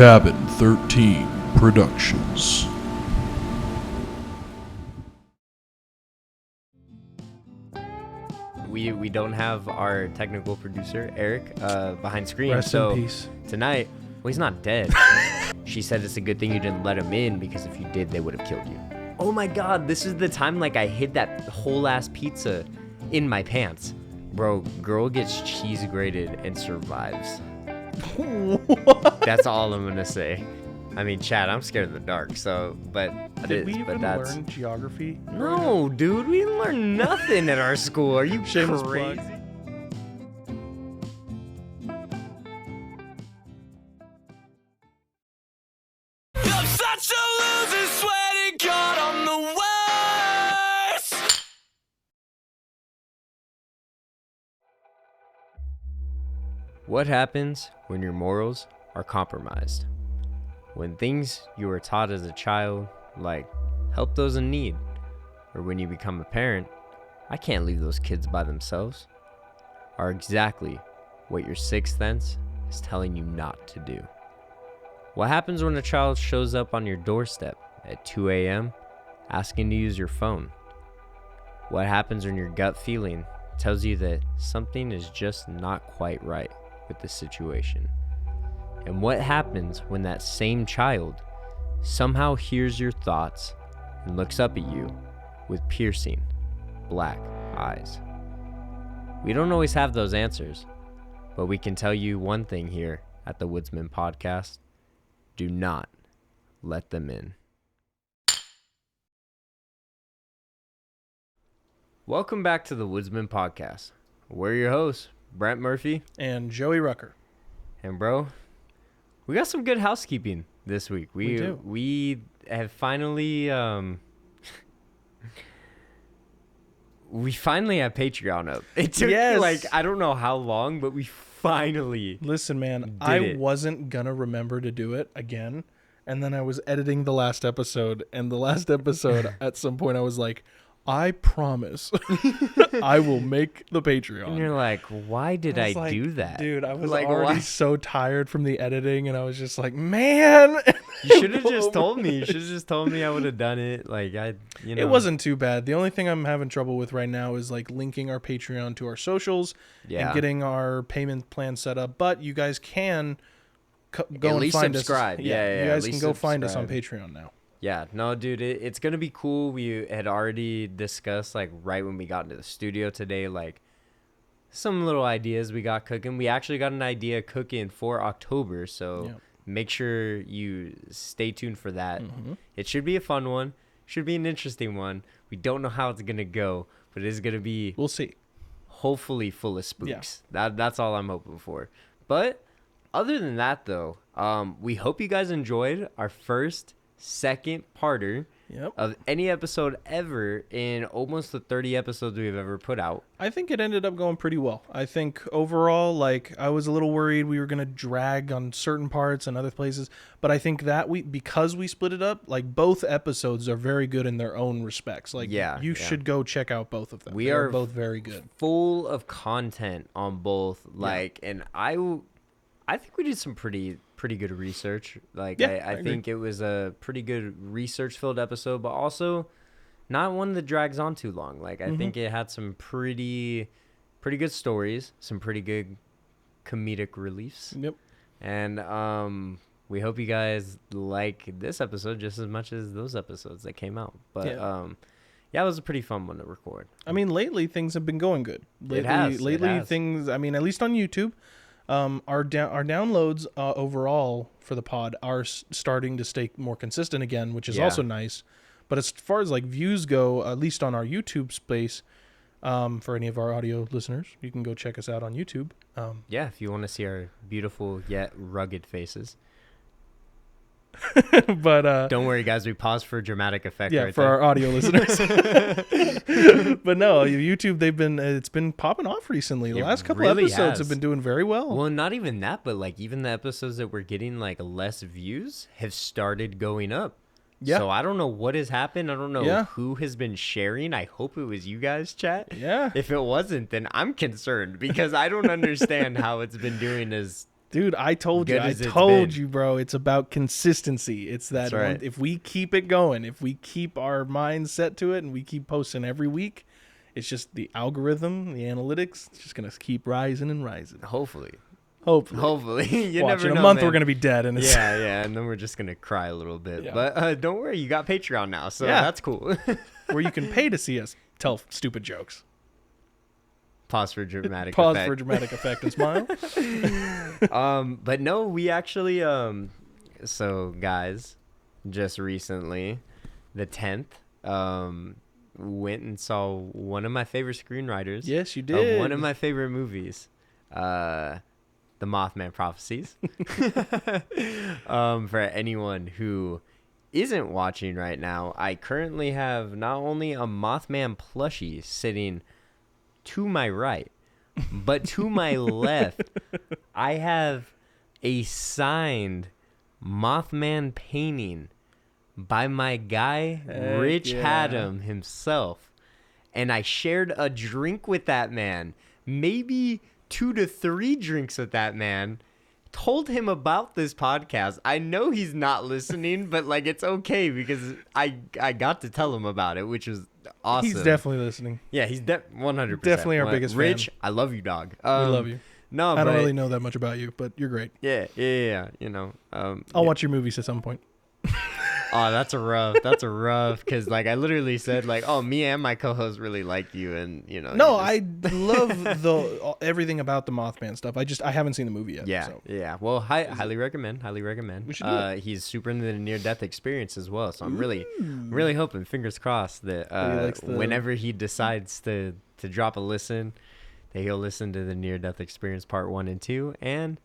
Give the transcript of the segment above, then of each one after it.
Cabin 13 Productions. We don't have our technical producer, Eric, behind screen. Rest in peace. Tonight, well, he's not dead. She said it's a good thing you didn't let him in because if you did, they would have killed you. Oh my God, this is the time like I hid that whole ass pizza in my pants. Bro, girl gets cheese grated and survives. What? That's all I'm gonna say. I mean, Chad, I'm scared of the dark, so, Did we even learn geography? No, dude, we didn't learn nothing at our school. Are you Shameless crazy? plug. I'm such a loser, sweating God, I'm the worst. What happens when your morals are compromised? When things you were taught as a child, like help those in need, or when you become a parent, I can't leave those kids by themselves, are exactly what your sixth sense is telling you not to do. What happens when a child shows up on your doorstep at 2 a.m. asking to use your phone? What happens when your gut feeling tells you that something is just not quite right with the situation? And what happens when that same child somehow hears your thoughts and looks up at you with piercing black eyes? We don't always have those answers, but we can tell you one thing here at the Woodsmen podcast: do not let them in. Welcome back to the Woodsmen podcast. We're your hosts, Brent Murphy. And Joey Rucker. And bro, we got some good housekeeping this week. We do. We have finally we finally have Patreon up. It took like I don't know how long, but we finally Listen, man, did I it. wasn't gonna remember to do it again, and then I was editing the last episode, and the last episode at some point I was like, I promise I will make the Patreon. And you're like, why did I was do that? Dude, I was Like, already why? so tired from the editing, and I was just like, man. You should have just told me. You should have just told me. I would have done it. Like It wasn't too bad. The only thing I'm having trouble with right now is like linking our Patreon to our socials and getting our payment plan set up. But you guys can go At and least find subscribe. us. Yeah, you guys at can least go find us on subscribe. Patreon now. Yeah, no, dude, it's gonna be cool. We had already discussed, like, right when we got into the studio today, like, some little ideas we got cooking. We actually got an idea cooking for October, so make sure you stay tuned for that. It should be a fun one. Should be an interesting one. We don't know how it's gonna go, but it is gonna be, We'll see. hopefully, full of spooks. That's all I'm hoping for. But other than that, though, we hope you guys enjoyed our second parter of any episode ever in almost the 30 episodes we've ever put out. I think it ended up going pretty well. I think overall, like, I was a little worried we were going to drag on certain parts and other places, but I think that because we split it up, like, both episodes are very good in their own respects. Like, you should go check out both of them. We They are both very good. Full of content on both. Like, and I think we did some pretty good research. Like, I think it was a pretty good research-filled episode, but also not one that drags on too long. Like, I think it had some pretty good stories, some pretty good comedic reliefs. Yep. And we hope you guys like this episode just as much as those episodes that came out. But it was a pretty fun one to record. I mean, lately things have been going good. It has. Things, I mean, at least on YouTube, our downloads overall for the pod are starting to stay more consistent again, which is also nice. But as far as like views go, at least on our YouTube space, for any of our audio listeners, you can go check us out on YouTube. If you want to see our beautiful yet rugged faces. But don't worry, guys. We paused for dramatic effect. Yeah, right for there. our audio listeners. But no, YouTube, it's been popping off recently. The last couple really episodes has. have been doing very well. Well, not even that, but like even the episodes that were getting like less views have started going up. Yeah. So I don't know what has happened. I don't know who has been sharing. I hope it was you guys, chat. Yeah. If it wasn't, then I'm concerned because I don't understand how it's been doing as Dude, I told Good you. I as it's told been. you, bro. It's about consistency. It's that That's right. if we keep it going, if we keep our minds set to it and we keep posting every week, it's just the algorithm, the analytics, it's just going to keep rising and rising. Hopefully. Hopefully. You Watch, never in know, a month man. we're going to be dead. And it's, Yeah, and then we're just gonna cry a little bit. Yeah. But don't worry, you got Patreon now, so Yeah. that's cool. where you can pay to see us tell stupid jokes. Pause for dramatic Pause effect. for dramatic effect and smile. But no, we actually so guys, just recently, the 10th, went and saw one of my favorite screenwriters. Yes, you did. Of one of my favorite movies, The Mothman Prophecies. For anyone who isn't watching right now, I currently have not only a Mothman plushie sitting to my right, but to my left, I have a signed Mothman painting by my guy, Heck Rich yeah. Haddam himself. And I shared a drink with that man, maybe 2 to 3 drinks with that man. Told him about this podcast. I know he's not listening, but like it's okay because I got to tell him about it, which was awesome. He's definitely listening. Yeah, he's 100%. Definitely our biggest Rich, fan. I love you, dog. We love you. No, I don't but- really know that much about you, but you're great. Yeah. You know. I'll yeah. watch your movies at some point. Oh, that's a rough. Because like I literally said like, oh, me and my co-host really like you, and you know. No, you just- I love everything about the Mothman stuff. I haven't seen the movie yet. Yeah, So. yeah. Well, highly recommend. We should do it. He's super into the near-death experience as well, so I'm really hoping, fingers crossed, that That he likes the- whenever he decides to drop a listen, that he'll listen to the near-death experience part 1 and 2, and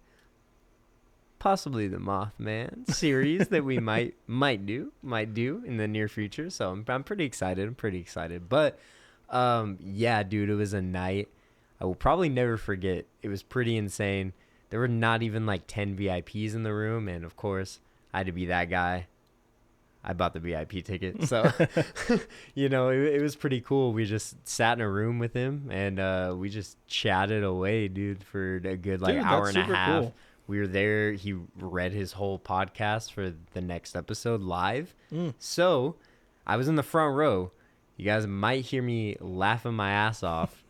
possibly the Mothman series that we might do in the near future. So I'm pretty excited. But yeah, dude, it was a night I will probably never forget. It was pretty insane. There were not even like 10 VIPs in the room, and of course I had to be that guy. I bought the VIP ticket, so you know it was pretty cool. We just sat in a room with him, and we just chatted away, dude, for a good like Dude, hour that's and a super half. cool. We were there. He read his whole podcast for the next episode live. So I was in the front row. You guys might hear me laughing my ass off,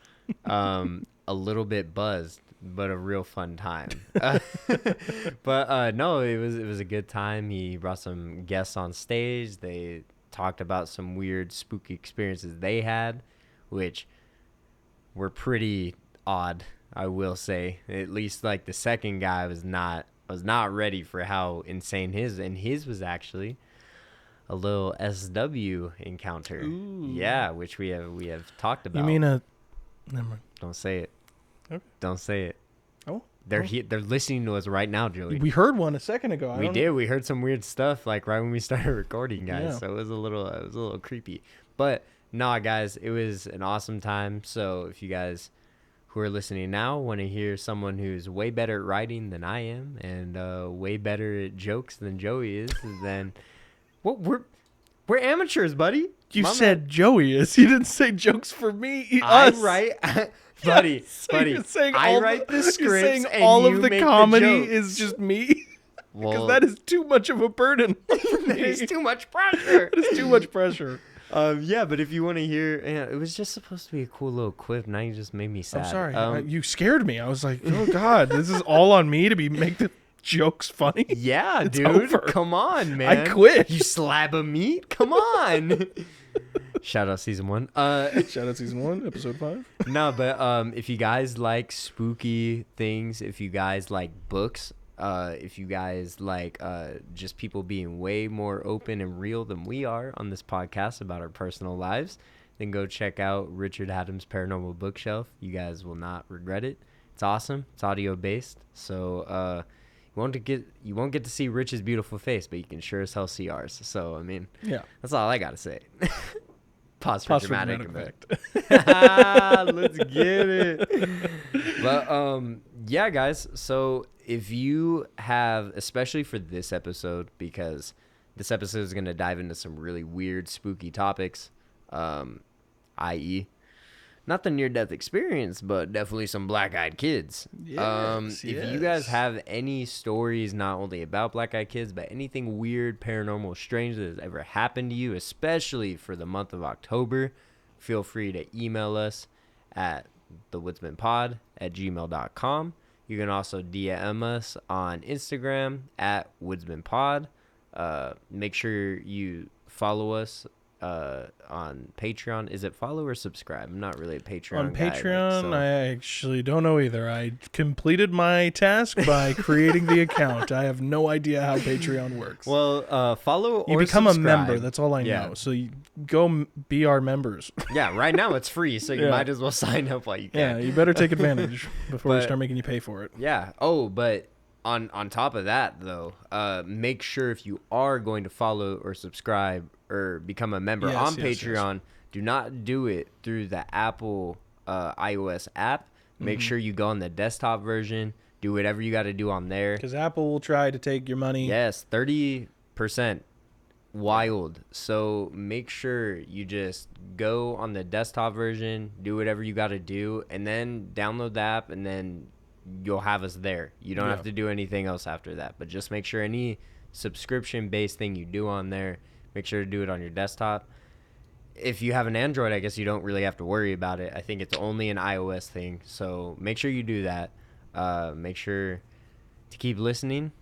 a little bit buzzed, but a real fun time. But no, it was a good time. He brought some guests on stage. They talked about some weird, spooky experiences they had, which were pretty odd, I will say. At least like the second guy was not ready for how insane his was actually a little SW encounter. Ooh. Yeah, which we have talked about. You mean a? Never mind. Don't say it. Okay. Don't say it. Oh, They're listening to us right now, Joey. we heard one a second ago. I We don't did. We heard some weird stuff like right when we started recording, guys. Yeah. So it was a little creepy. But nah, guys, it was an awesome time. So if you guys who are listening now want to hear someone who's way better at writing than I am and way better at jokes than Joey is, then we're amateurs, buddy. You My said man. Joey is. You didn't say jokes for me. I us. write, buddy, So buddy. You're saying I all write the you're scripts saying and all you of the make comedy jokes. is just me. Because Well, that is too much of a burden. there's too much pressure. That is too much pressure. Yeah, but if you want to hear, yeah, it was just supposed to be a cool little quip. Now you just made me sad. I'm sorry. You scared me. I was like, oh God, this is all on me to make the jokes funny. Yeah, It's dude. over. Come on, man. I quit. You slab of meat? Come on. Shout out season 1. Shout out season 1, episode 5. No, but if you guys like spooky things, if you guys like books, if you guys like just people being way more open and real than we are on this podcast about our personal lives, then go check out Richard Haddam's Paranormal Bookshelf. You guys will not regret it. It's awesome. It's audio based, so you won't get to see Rich's beautiful face, but you can sure as hell see ours. So I mean, Yeah. that's all I gotta say. Pause for Pause for dramatic dramatic effect. Let's get it. But yeah, guys. So if you have, especially for this episode, because this episode is gonna dive into some really weird, spooky topics, i.e., not the near-death experience, but definitely some black-eyed kids. Yes, If you guys yes. have any stories, not only about black-eyed kids, but anything weird, paranormal, strange that has ever happened to you, especially for the month of October, feel free to email us at thewoodsmanpod@gmail.com. You can also DM us on Instagram at woodsmanpod. Make sure you follow us on Patreon. Is it follow or subscribe? I'm not really a Patreon On guy, Patreon, I actually don't know either. I completed my task by creating the account. I have no idea how Patreon works. well, follow or you become subscribe. a member. That's all I Yeah. know. So you go be our members. Yeah, right now it's free, so you Yeah. might as well sign up while you Yeah, can. you better take advantage before we But- start making you pay for it. Yeah. Oh, but on top of that, though, make sure if you are going to follow or subscribe or become a member Yes, on yes, yes. Patreon, do not do it through the Apple iOS app. Make sure you go on the desktop version. Do whatever you got to do on there. Because Apple will try to take your money. Yes, 30% wild. So make sure you just go on the desktop version, do whatever you got to do, and then download the app, and then you'll have us there. You don't Yeah. have to do anything else after that. But just make sure any subscription-based thing you do on there, make sure to do it on your desktop. If you have an Android, I guess you don't really have to worry about it. I think it's only an iOS thing. So make sure you do that. Make sure to keep listening.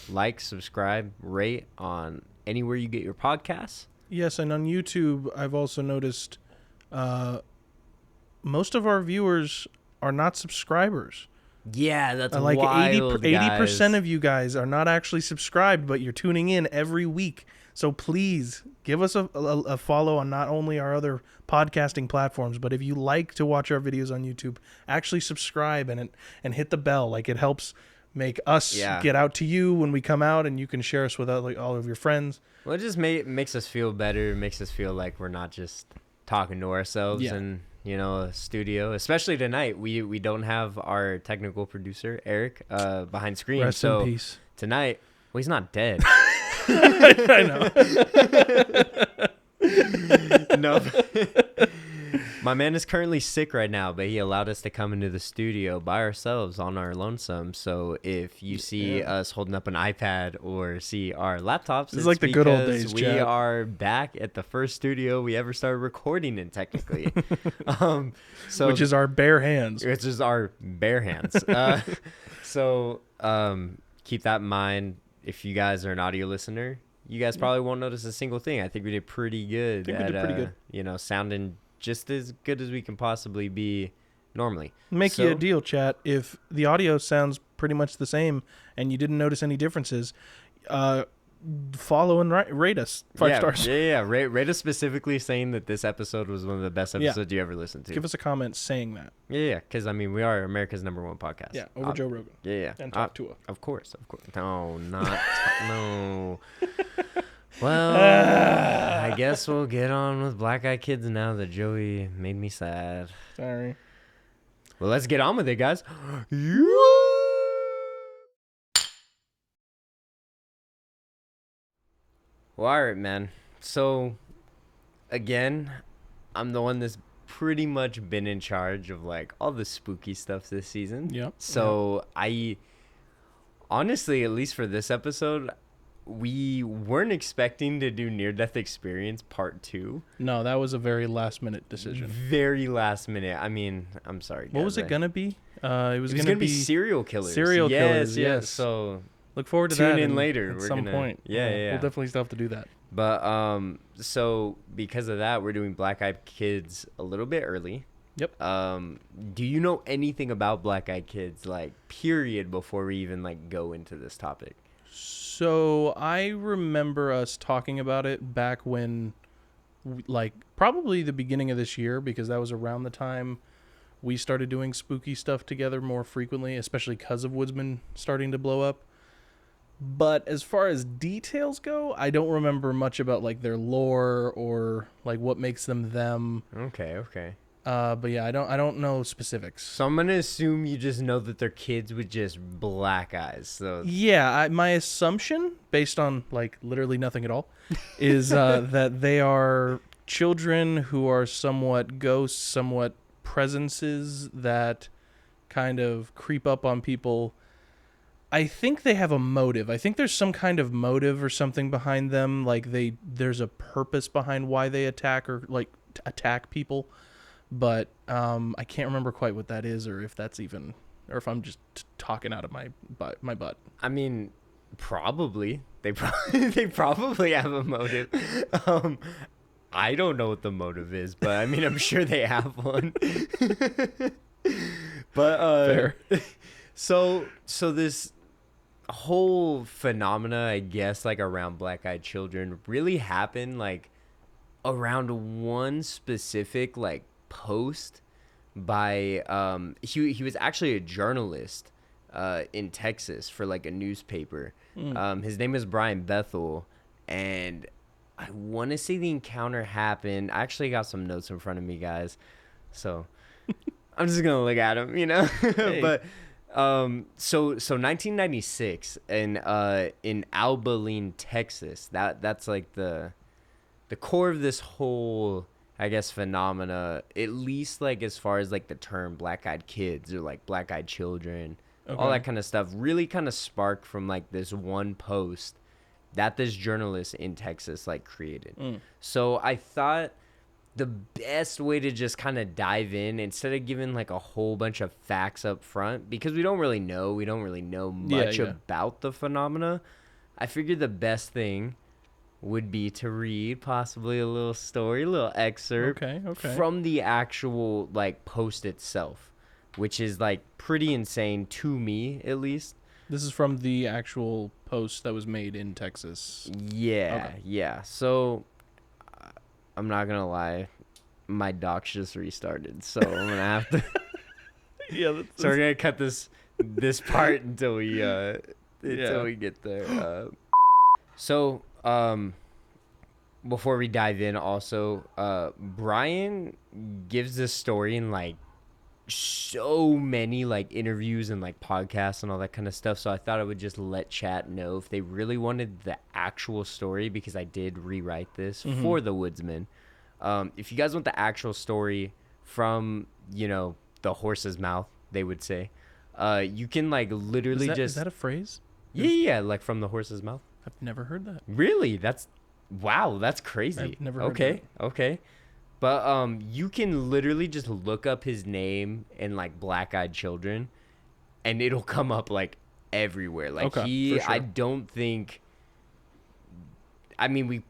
Like, subscribe, rate on anywhere you get your podcasts. Yes, and on YouTube, I've also noticed most of our viewers are not subscribers. Yeah, that's Like wild, 80% of you guys are not actually subscribed, but you're tuning in every week. So please give us a follow on not only our other podcasting platforms, but if you like to watch our videos on YouTube, actually subscribe and hit the bell. Like, it helps make us get out to you when we come out, and you can share us with all of your friends. Well, it just makes us feel better. It makes us feel like we're not just talking to ourselves in a studio. Especially tonight, we don't have our technical producer Eric behind screen. Rest so in peace. Tonight, well, he's not dead. I know. No. My man is currently sick right now, but he allowed us to come into the studio by ourselves on our lonesome. So if you see us holding up an iPad or see our laptops, It's like the good old days, we Chad. are back at the first studio we ever started recording in, technically. So Which is our bare hands. which is our bare hands. So keep that in mind. If you guys are an audio listener, you guys probably won't notice a single thing. I think we did pretty good. I think we did pretty good. Sounding just as good as we can possibly be normally. Make you So- a deal, chat. If the audio sounds pretty much the same and you didn't notice any differences, follow and rate us 5 stars. Yeah. Rate us specifically saying that this episode was one of the best episodes you ever listened to. Give us a comment saying that. Yeah. Because, we are America's #1 podcast. Yeah, over Joe Rogan. Yeah. And talk to her. Of course. No, no. Well, I guess we'll get on with Black Eyed Kids now that Joey made me sad. Sorry. Well, let's get on with it, guys. Well, all right, man. So, again, I'm the one that's pretty much been in charge of, all the spooky stuff this season. Yep. So, I honestly, at least for this episode, we weren't expecting to do Near-Death Experience Part 2. No, that was a very last-minute decision. Very last minute. I'm sorry, guys. What was it going to be? It was It was going going to to be serial killers. serial killers, Yes. yes. So Look forward to tune that in later. at We're some gonna- point. yeah. We'll definitely still have to do that. But so because of that, we're doing Black Eyed Kids a little bit early. Yep. Do you know anything about Black Eyed Kids, period, before we even go into this topic? So I remember us talking about it back when, probably the beginning of this year, because that was around the time we started doing spooky stuff together more frequently, especially because of Woodsmen starting to blow up. But as far as details go, I don't remember much about their lore or what makes them them. Okay. But yeah, I don't know specifics. So I'm gonna assume you just know that they're kids with just black eyes. So Yeah, my assumption, based on literally nothing at all, is that they are children who are somewhat ghosts, somewhat presences that kind of creep up on people, I think they have a motive. I think there's some kind of motive or something behind them. Like there's a purpose behind why they attack or like attack people. But I can't remember quite what that is, or if that's even, or if I'm just talking out of my butt. I mean, probably they probably have a motive. I don't know what the motive is, but I mean, I'm sure they have one. But Fair. So this whole phenomena, I guess, like around black-eyed children, really happened like around one specific like post by he was actually a journalist in Texas for like a newspaper. His name is Brian Bethel, and I want to say the encounter happened. I actually got some notes in front of me, guys, so I'm just gonna look at them, you know. Hey. But so 1996 in Abilene, Texas. That's like the core of this whole, I guess, phenomena, at least like as far as like the term black-eyed kids or like black-eyed children, all that kind of stuff really kind of sparked from like this one post that this journalist in Texas like created. So I thought the best way to just kind of dive in, instead of giving like a whole bunch of facts up front, because we don't really know much about the phenomena, I figured the best thing would be to read possibly a little story, a little excerpt from the actual like post itself, which is like pretty insane to me, at least. This is from the actual post that was made in Texas. Yeah. So I'm not gonna lie, my docs just restarted, so I'm gonna have to. So we're gonna cut this part until we get there. So before we dive in, also, Brian gives this story in like so many like interviews and like podcasts and all that kind of stuff. So I thought I would just let chat know if they really wanted the actual story, because I did rewrite this for the Woodsmen. If you guys want the actual story from, you know, the horse's mouth, they would say, you can like literally is that a phrase? Yeah, like from the horse's mouth. I've never heard that. Really? That's crazy. I've never heard that. Okay. But you can literally just look up his name in like black-eyed children, and it'll come up like everywhere. Like for sure. I don't think. I mean, we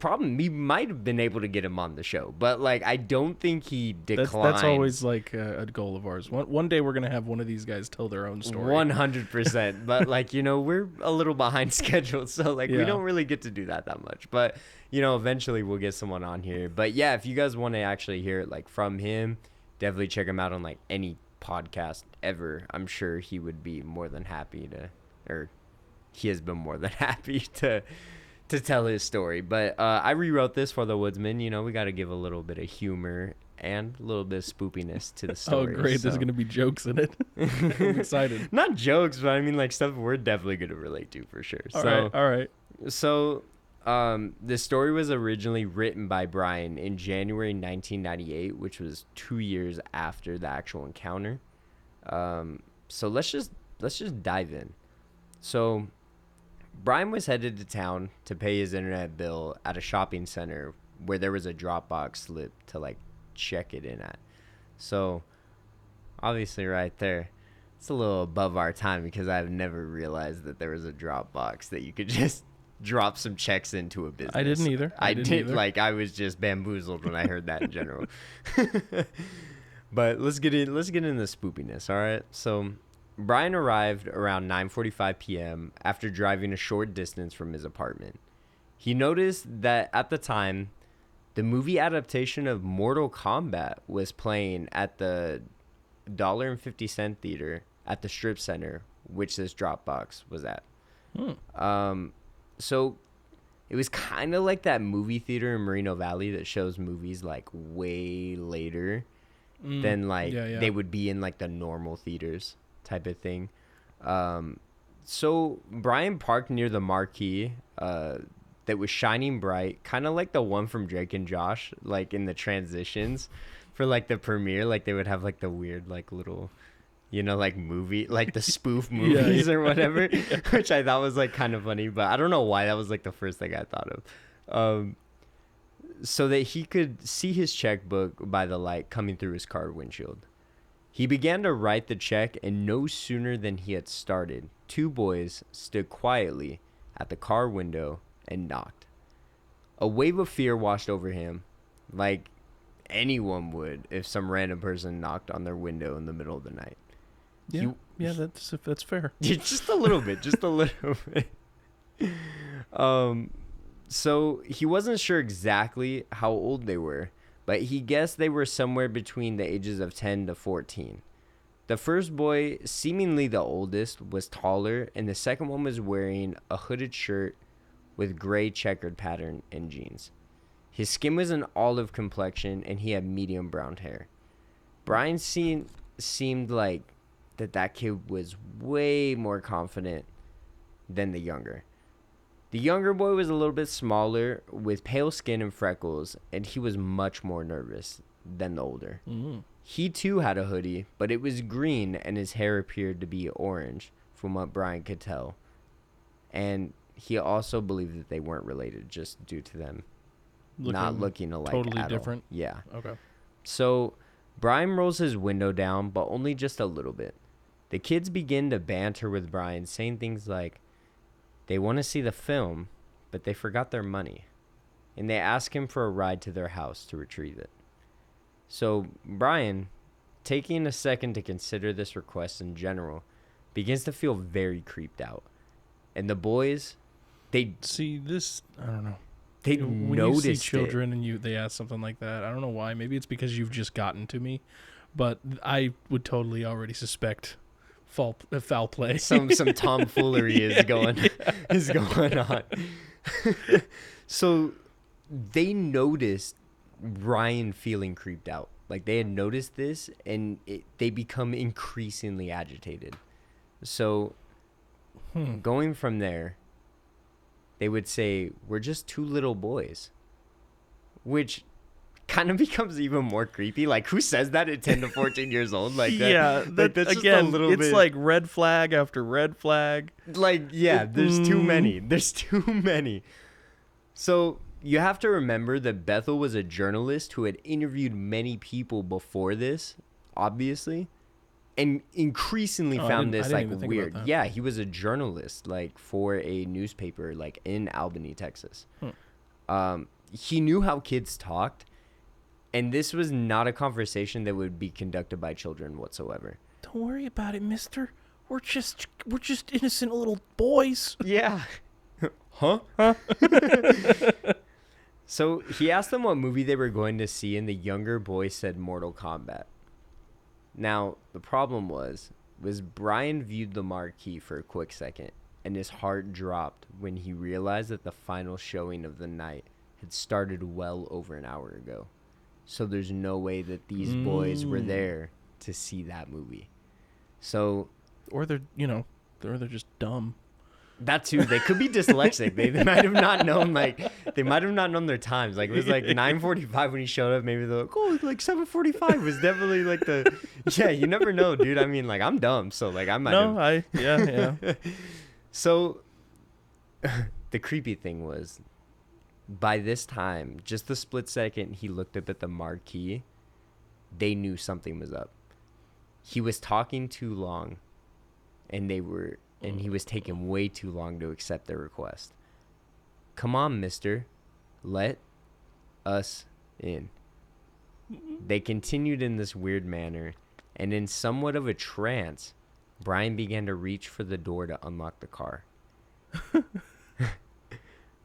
might have been able to get him on the show, but like I don't think he declined. That's always like a goal of ours. One day we're gonna have one of these guys tell their own story. 100%. But like, you know, we're a little behind schedule, so like we don't really get to do that much. But you know, eventually we'll get someone on here. But yeah, if you guys want to actually hear it like from him, definitely check him out on like any podcast ever. I'm sure he would be more than happy to, or he has been more than happy to tell his story. But I rewrote this for the Woodsmen. You know, we got to give a little bit of humor and a little bit of spoopiness to the story. Oh, great. So. There's going to be jokes in it. I'm excited. Not jokes, but I mean like stuff we're definitely going to relate to for sure. All right. So the story was originally written by Brian in January 1998, which was 2 years after the actual encounter. So let's just dive in. So Brian was headed to town to pay his internet bill at a shopping center where there was a Dropbox slip to like check it in at. So obviously right there, it's a little above our time, because I've never realized that there was a Dropbox that you could just drop some checks into a business. I didn't either. I did. Like, I was just bamboozled when I heard that in general. But let's get into the spoopiness. All right. So Brian arrived around 9:45 p.m. after driving a short distance from his apartment. He noticed that at the time, the movie adaptation of Mortal Kombat was playing at the $1.50 theater at the strip center, which this Dropbox was at. So it was kind of like that movie theater in Moreno Valley that shows movies like way later than like they would be in like the normal theaters type of thing. So Brian parked near the marquee that was shining bright, kind of like the one from Drake and Josh, like in the transitions for like the premiere. Like they would have like the weird like little, you know, like movie, like the spoof movies or whatever, which I thought was like kind of funny. But I don't know why that was like the first thing I thought of. So that he could see his checkbook by the light coming through his car windshield. He began to write the check, and no sooner than he had started, two boys stood quietly at the car window and knocked. A wave of fear washed over him, like anyone would if some random person knocked on their window in the middle of the night. That's fair. Just a little bit, So he wasn't sure exactly how old they were, but he guessed they were somewhere between the ages of 10 to 14. The first boy, seemingly the oldest, was taller, and the second one was wearing a hooded shirt with gray checkered pattern and jeans. His skin was an olive complexion, and he had medium brown hair. Brian seemed like that kid was way more confident than the younger. The younger boy was a little bit smaller, with pale skin and freckles, and he was much more nervous than the older. He too had a hoodie, but it was green, and his hair appeared to be orange, from what Brian could tell. And he also believed that they weren't related, just due to them not looking alike totally at different. all. Yeah. Okay. So Brian rolls his window down, but only just a little bit. The kids begin to banter with Brian, saying things like, they want to see the film, but they forgot their money, and they ask him for a ride to their house to retrieve it. So Brian, taking a second to consider this request in general, begins to feel very creeped out. And the boys, they see this. I don't know. They when noticed you see children it. and they ask something like that. I don't know why. Maybe it's because you've just gotten to me, but I would totally already suspect foul play. Some tomfoolery is going on. So they noticed Ryan feeling creeped out. Like they had noticed this, and they become increasingly agitated. So going from there, they would say, we're just two little boys, which kind of becomes even more creepy. Like, who says that at 10 to 14 years old? Like that, yeah, like, that's again, just a little it's bit like red flag after red flag. Like, yeah, there's too many. So you have to remember that Bethel was a journalist who had interviewed many people before this, obviously, and increasingly found this like weird. Yeah, he was a journalist like for a newspaper like in Albany, Texas. He knew how kids talked, and this was not a conversation that would be conducted by children whatsoever. Don't worry about it, mister. We're just innocent little boys. Yeah. Huh? So he asked them what movie they were going to see, and the younger boy said Mortal Kombat. Now, the problem was Brian viewed the marquee for a quick second, and his heart dropped when he realized that the final showing of the night had started well over an hour ago. So there's no way that these boys were there to see that movie. So, or they're just dumb. That too. They could be dyslexic. They might have not known their times. Like it was like 9:45 when he showed up. Maybe they're like, oh, like 7:45 was definitely like the. Yeah, you never know, dude. I mean, like I'm dumb, so like I might. Yeah. So, the creepy thing was, by this time, just the split second he looked up at the marquee, they knew something was up. He was talking too long, and he was taking way too long to accept their request. Come on, mister. Let us in. They continued in this weird manner, and in somewhat of a trance, Brian began to reach for the door to unlock the car.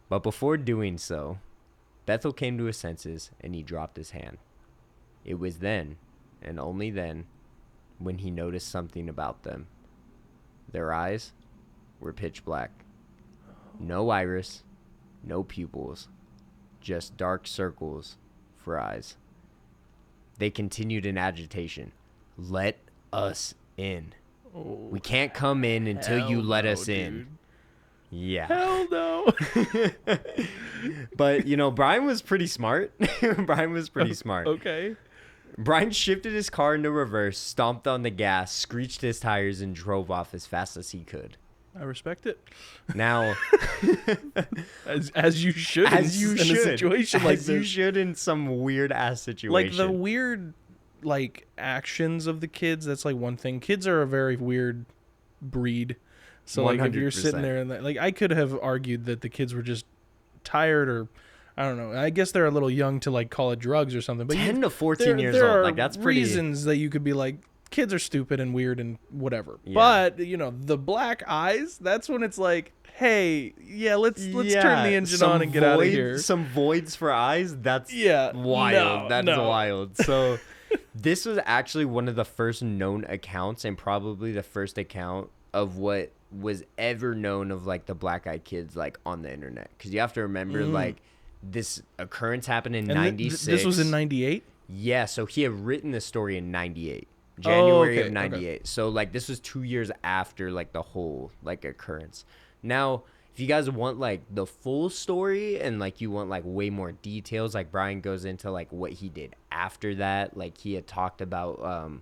But before doing so, Bethel came to his senses, and he dropped his hand. It was then, and only then, when he noticed something about them. Their eyes were pitch black. No iris, no pupils, just dark circles for eyes. They continued in agitation. Let us in. We can't come in until you let us in. Yeah. Hell no. But, Brian was pretty smart. Brian was pretty smart. Okay. Brian shifted his car into reverse, stomped on the gas, screeched his tires, and drove off as fast as he could. I respect it. Now, as you should in a situation like as you this. should in some weird ass situation. Like the weird actions of the kids, that's like one thing. Kids are a very weird breed. So like if you're sitting 100%. there and I could have argued that the kids were just tired, or I don't know. I guess they're a little young to like call it drugs or something. But 10 to 14 years there old, are like that's pretty. reasons that you could be like, kids are stupid and weird and whatever. Yeah. But the black eyes, that's when it's like, hey, yeah, let's turn the engine on and get out of here. Some voids for eyes. That's Yeah, wild. That's no. wild. So this was actually one of the first known accounts, and probably the first account of what was ever known of like the black-eyed kids like on the internet. Because you have to remember like this occurrence happened in And 96. This was in 98? Yeah, so he had written the story in 98. January okay, of 98. So like this was 2 years after like the whole like occurrence. Now, if you guys want like the full story and like you want like way more details, like Brian goes into like what he did after that. Like he had talked about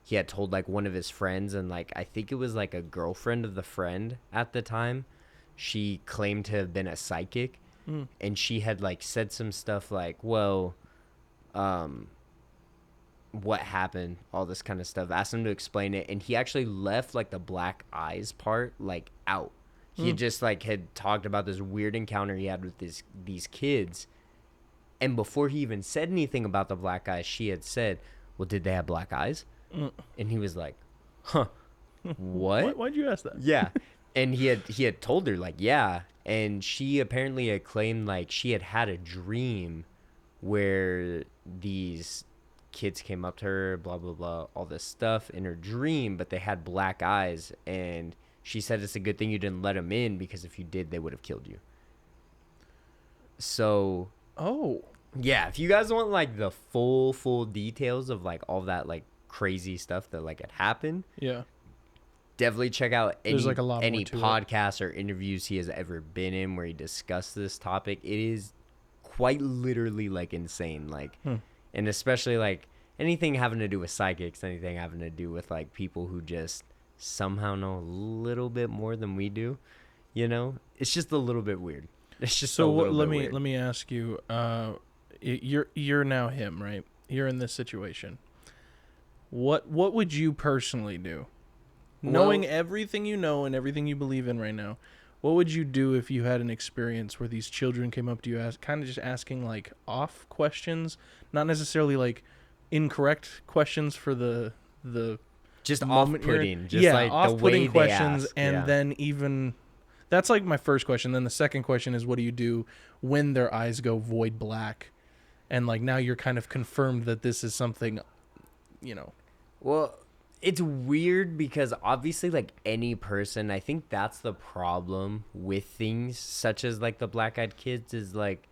he had told like one of his friends, and like I think it was like a girlfriend of the friend at the time. She claimed to have been a psychic, and she had like said some stuff like, well, what happened, all this kind of stuff, asked him to explain it, and he actually left like the black eyes part like out. He just like had talked about this weird encounter he had with these kids, and before he even said anything about the black eyes, she had said, well, did they have black eyes? And he was like, huh, what? Why'd you ask that? Yeah. And he had told her like, yeah, and she apparently had claimed like she had a dream where these kids came up to her, blah blah blah, all this stuff in her dream, but they had black eyes, and she said it's a good thing you didn't let them in, because if you did, they would have killed you. So yeah, if you guys want like the full details of like all that like crazy stuff that like had happened, Yeah. definitely check out There's, like, a lot any more to it. podcasts or interviews he has ever been in where he discussed this topic. It is quite literally like insane, like and especially like anything having to do with psychics, anything having to do with like people who just somehow know a little bit more than we do, it's just a little bit weird. It's just So let weird. me ask you, you're now him, right? You're in this situation. What would you personally do? Knowing everything you know and everything you believe in right now, what would you do if you had an experience where these children came up to you, kind of just asking like off questions, not necessarily like incorrect questions for the just moment you're off-putting, in? just Yeah, like the off-putting way questions, they ask. and then even that's like my first question. Then the second question is, what do you do when their eyes go void black, and like now you're kind of confirmed that this is something, Well, it's weird because obviously like any person, I think that's the problem with things such as like the black-eyed kids, is like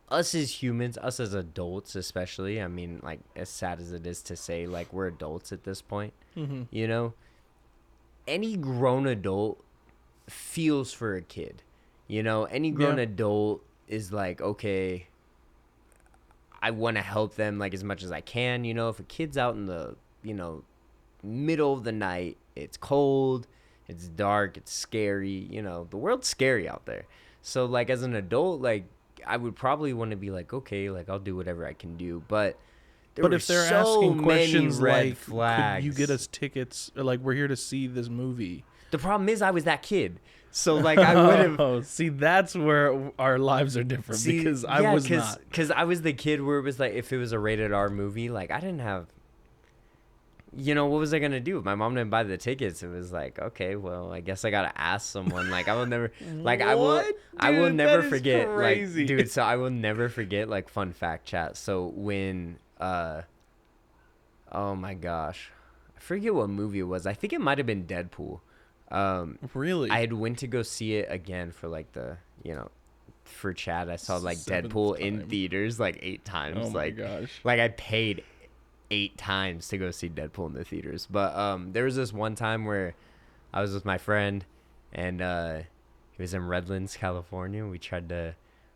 us as humans, us as adults especially. I mean, like as sad as it is to say, like we're adults at this point, any grown adult feels for a kid, any grown adult is like, okay, I want to help them like as much as I can. If a kid's out in the middle of the night, it's cold, it's dark, it's scary, the world's scary out there. So like as an adult, like I would probably want to be like, okay, like I'll do whatever I can do. But if they're asking questions like, flags. could you get us tickets, or like, we're here to see this movie? The problem is I was that kid. So like I would have. Oh, see, that's where our lives are different, because I was not. Because I was the kid where it was like, if it was a rated R movie, like I didn't have. What was I gonna do? If my mom didn't buy the tickets, it was like, okay, well, I guess I gotta ask someone. Like I will never, like I will Dude, never that is forget, crazy. like, dude. So I will never forget, like, fun fact chat. So when, oh my gosh, I forget what movie it was. I think it might have been Deadpool. Really? I had went to go see it again for like the, for chat. I saw like Seventh Deadpool in time. theaters like 8 times. Oh my like, gosh. Like I paid 8 times to go see Deadpool in the theaters. But there was this one time where I was with my friend, and he It was in Redlands, California. We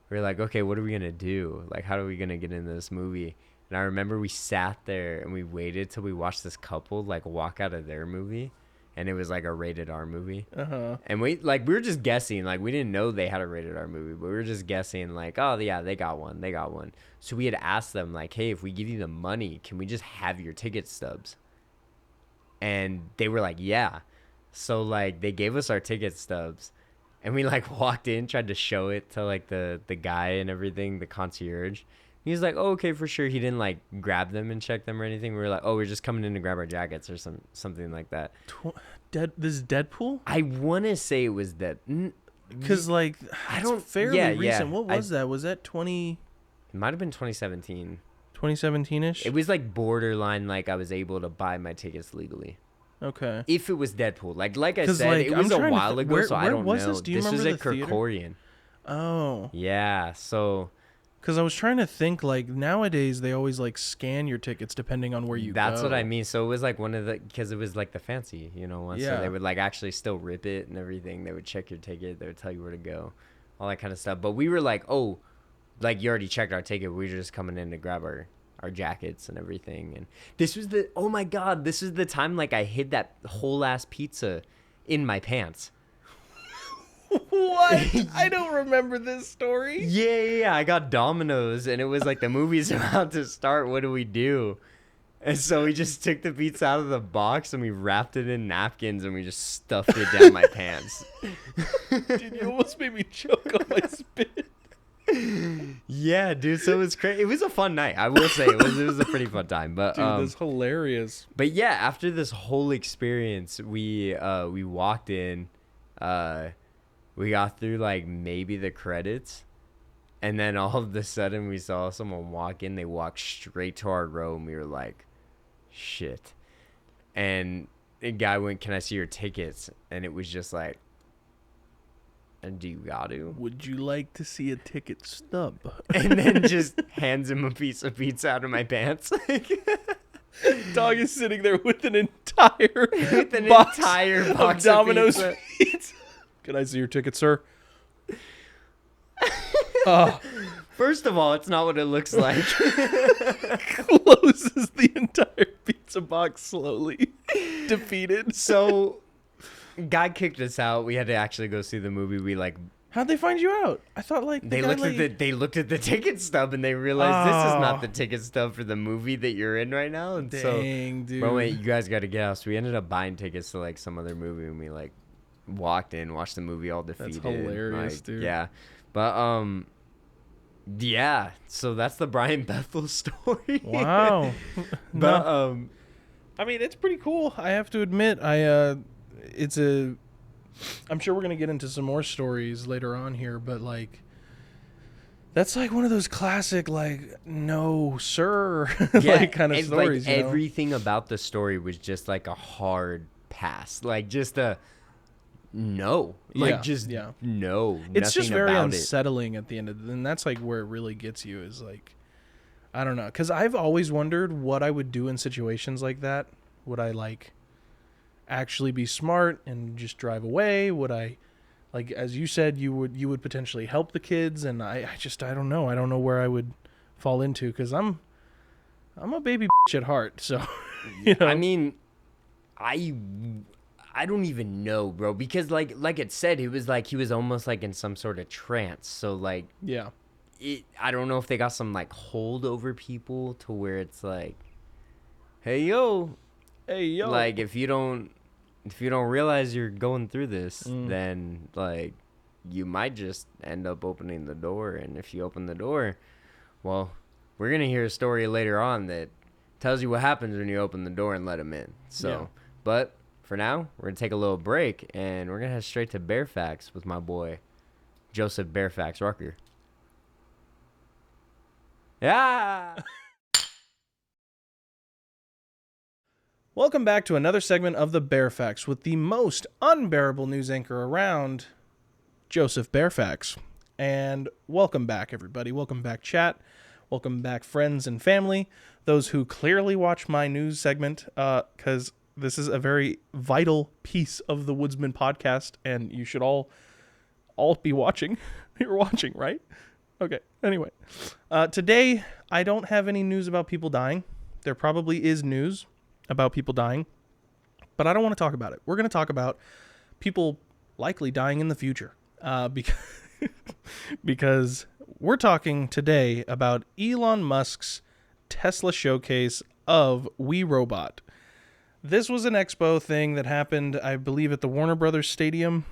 were like, okay, what are we gonna do? Like, how are we gonna get into this movie? And I remember we sat there and we waited till we watched this couple like walk out of their movie, and it was like a rated R movie. And we were just guessing, like we didn't know they had a rated R movie, but we were just guessing like, oh yeah, they got one. So we had asked them like, hey, if we give you the money, can we just have your ticket stubs? And they were like, yeah. So like they gave us our ticket stubs, and we like walked in, tried to show it to like the guy and everything, the concierge. He was like, oh, okay, for sure. He didn't like grab them and check them or anything. We were like, oh, we're just coming in to grab our jackets or something like that. This is Deadpool? I want to say it was that. Because like I don't. Fairly yeah, recent. yeah. What was that? Was that It might have been 2017. 2017-ish? It was like borderline. Like I was able to buy my tickets legally. Okay. If it was Deadpool, like I said, like, it was a I'm while ago, so I don't was know. This? Do you this was remember at the theater? Kerkorian. Oh. Yeah. So. Because I was trying to think, like, nowadays they always, like, scan your tickets depending on where you go. That's what I mean. So it was, like, because it was, like, the fancy, one. Yeah. So they would, like, actually still rip it and everything. They would check your ticket. They would tell you where to go. All that kind of stuff. But we were like, oh, like, you already checked our ticket. We were just coming in to grab our jackets and everything. And this was oh, my God. This is the time, like, I hid that whole-ass pizza in my pants. What? I don't remember this story. Yeah. I got Domino's, and it was like the movie's about to start. What do we do? And so we just took the pizza out of the box and we wrapped it in napkins and we just stuffed it down my pants. Dude, you almost made me choke on my spit. Yeah, dude. So it was crazy. It was a fun night. I will say it was a pretty fun time. But dude, that's hilarious. But yeah, after this whole experience, we walked in. We got through like maybe the credits, and then all of a sudden we saw someone walk in. They walked straight to our row, and we were like, shit. And the guy went, can I see your tickets? And it was just like, and do you got to? Would you like to see a ticket stub? And then just hands him a piece of pizza out of my pants. Dog is sitting there with an entire box of Domino's pizza. Can I see your ticket, sir? First of all, it's not what it looks like. Closes the entire pizza box slowly. Defeated. So, guy kicked us out. We had to actually go see the movie. How'd they find you out? I thought like they looked at the ticket stub and they realized this is not the ticket stub for the movie that you're in right now. And dang, dude. Bro, wait, you guys got to get out. So we ended up buying tickets to like some other movie, and we like walked in, watched the movie all defeated. That's hilarious, dude. Yeah, but yeah. So that's the Brian Bethel story. Wow. But I mean, it's pretty cool. I have to admit, I'm sure we're gonna get into some more stories later on here, but like, that's like one of those classic, like, no sir, like kind of stories. Like everything about the story was just like a hard pass, like just a no, like no. It's just very about unsettling at the end of it, and that's like where it really gets you. Is like, I don't know, because I've always wondered what I would do in situations like that. Would I like actually be smart and just drive away? Would I, like, as you said, you would potentially help the kids? And I don't know. I don't know where I would fall into, because I'm a baby bitch at heart. So, you know. I mean, I don't even know, bro, because like it said, it was like he was almost like in some sort of trance. So like, yeah, I don't know if they got some like hold over people to where it's like, hey yo, like if you don't realize you're going through this, then like you might just end up opening the door. And if you open the door, well, we're gonna hear a story later on that tells you what happens when you open the door and let them in. So, yeah. But for now, we're going to take a little break, and we're going to head straight to Bear Facts with my boy, Joseph Bear Facts Rucker. Yeah! Welcome back to another segment of the Bear Facts with the most unbearable news anchor around, Joseph Bear Facts. And welcome back, everybody. Welcome back, chat. Welcome back, friends and family. Those who clearly watch my news segment, because this is a very vital piece of the Woodsmen podcast, and you should all all be watching. You're watching, right? Okay. Anyway, today I don't have any news about people dying. There probably is news about people dying, but I don't want to talk about it. We're going to talk about people likely dying in the future, because we're talking today about Elon Musk's Tesla showcase of We Robot. This was an expo thing that happened, I believe, at the Warner Brothers Stadium.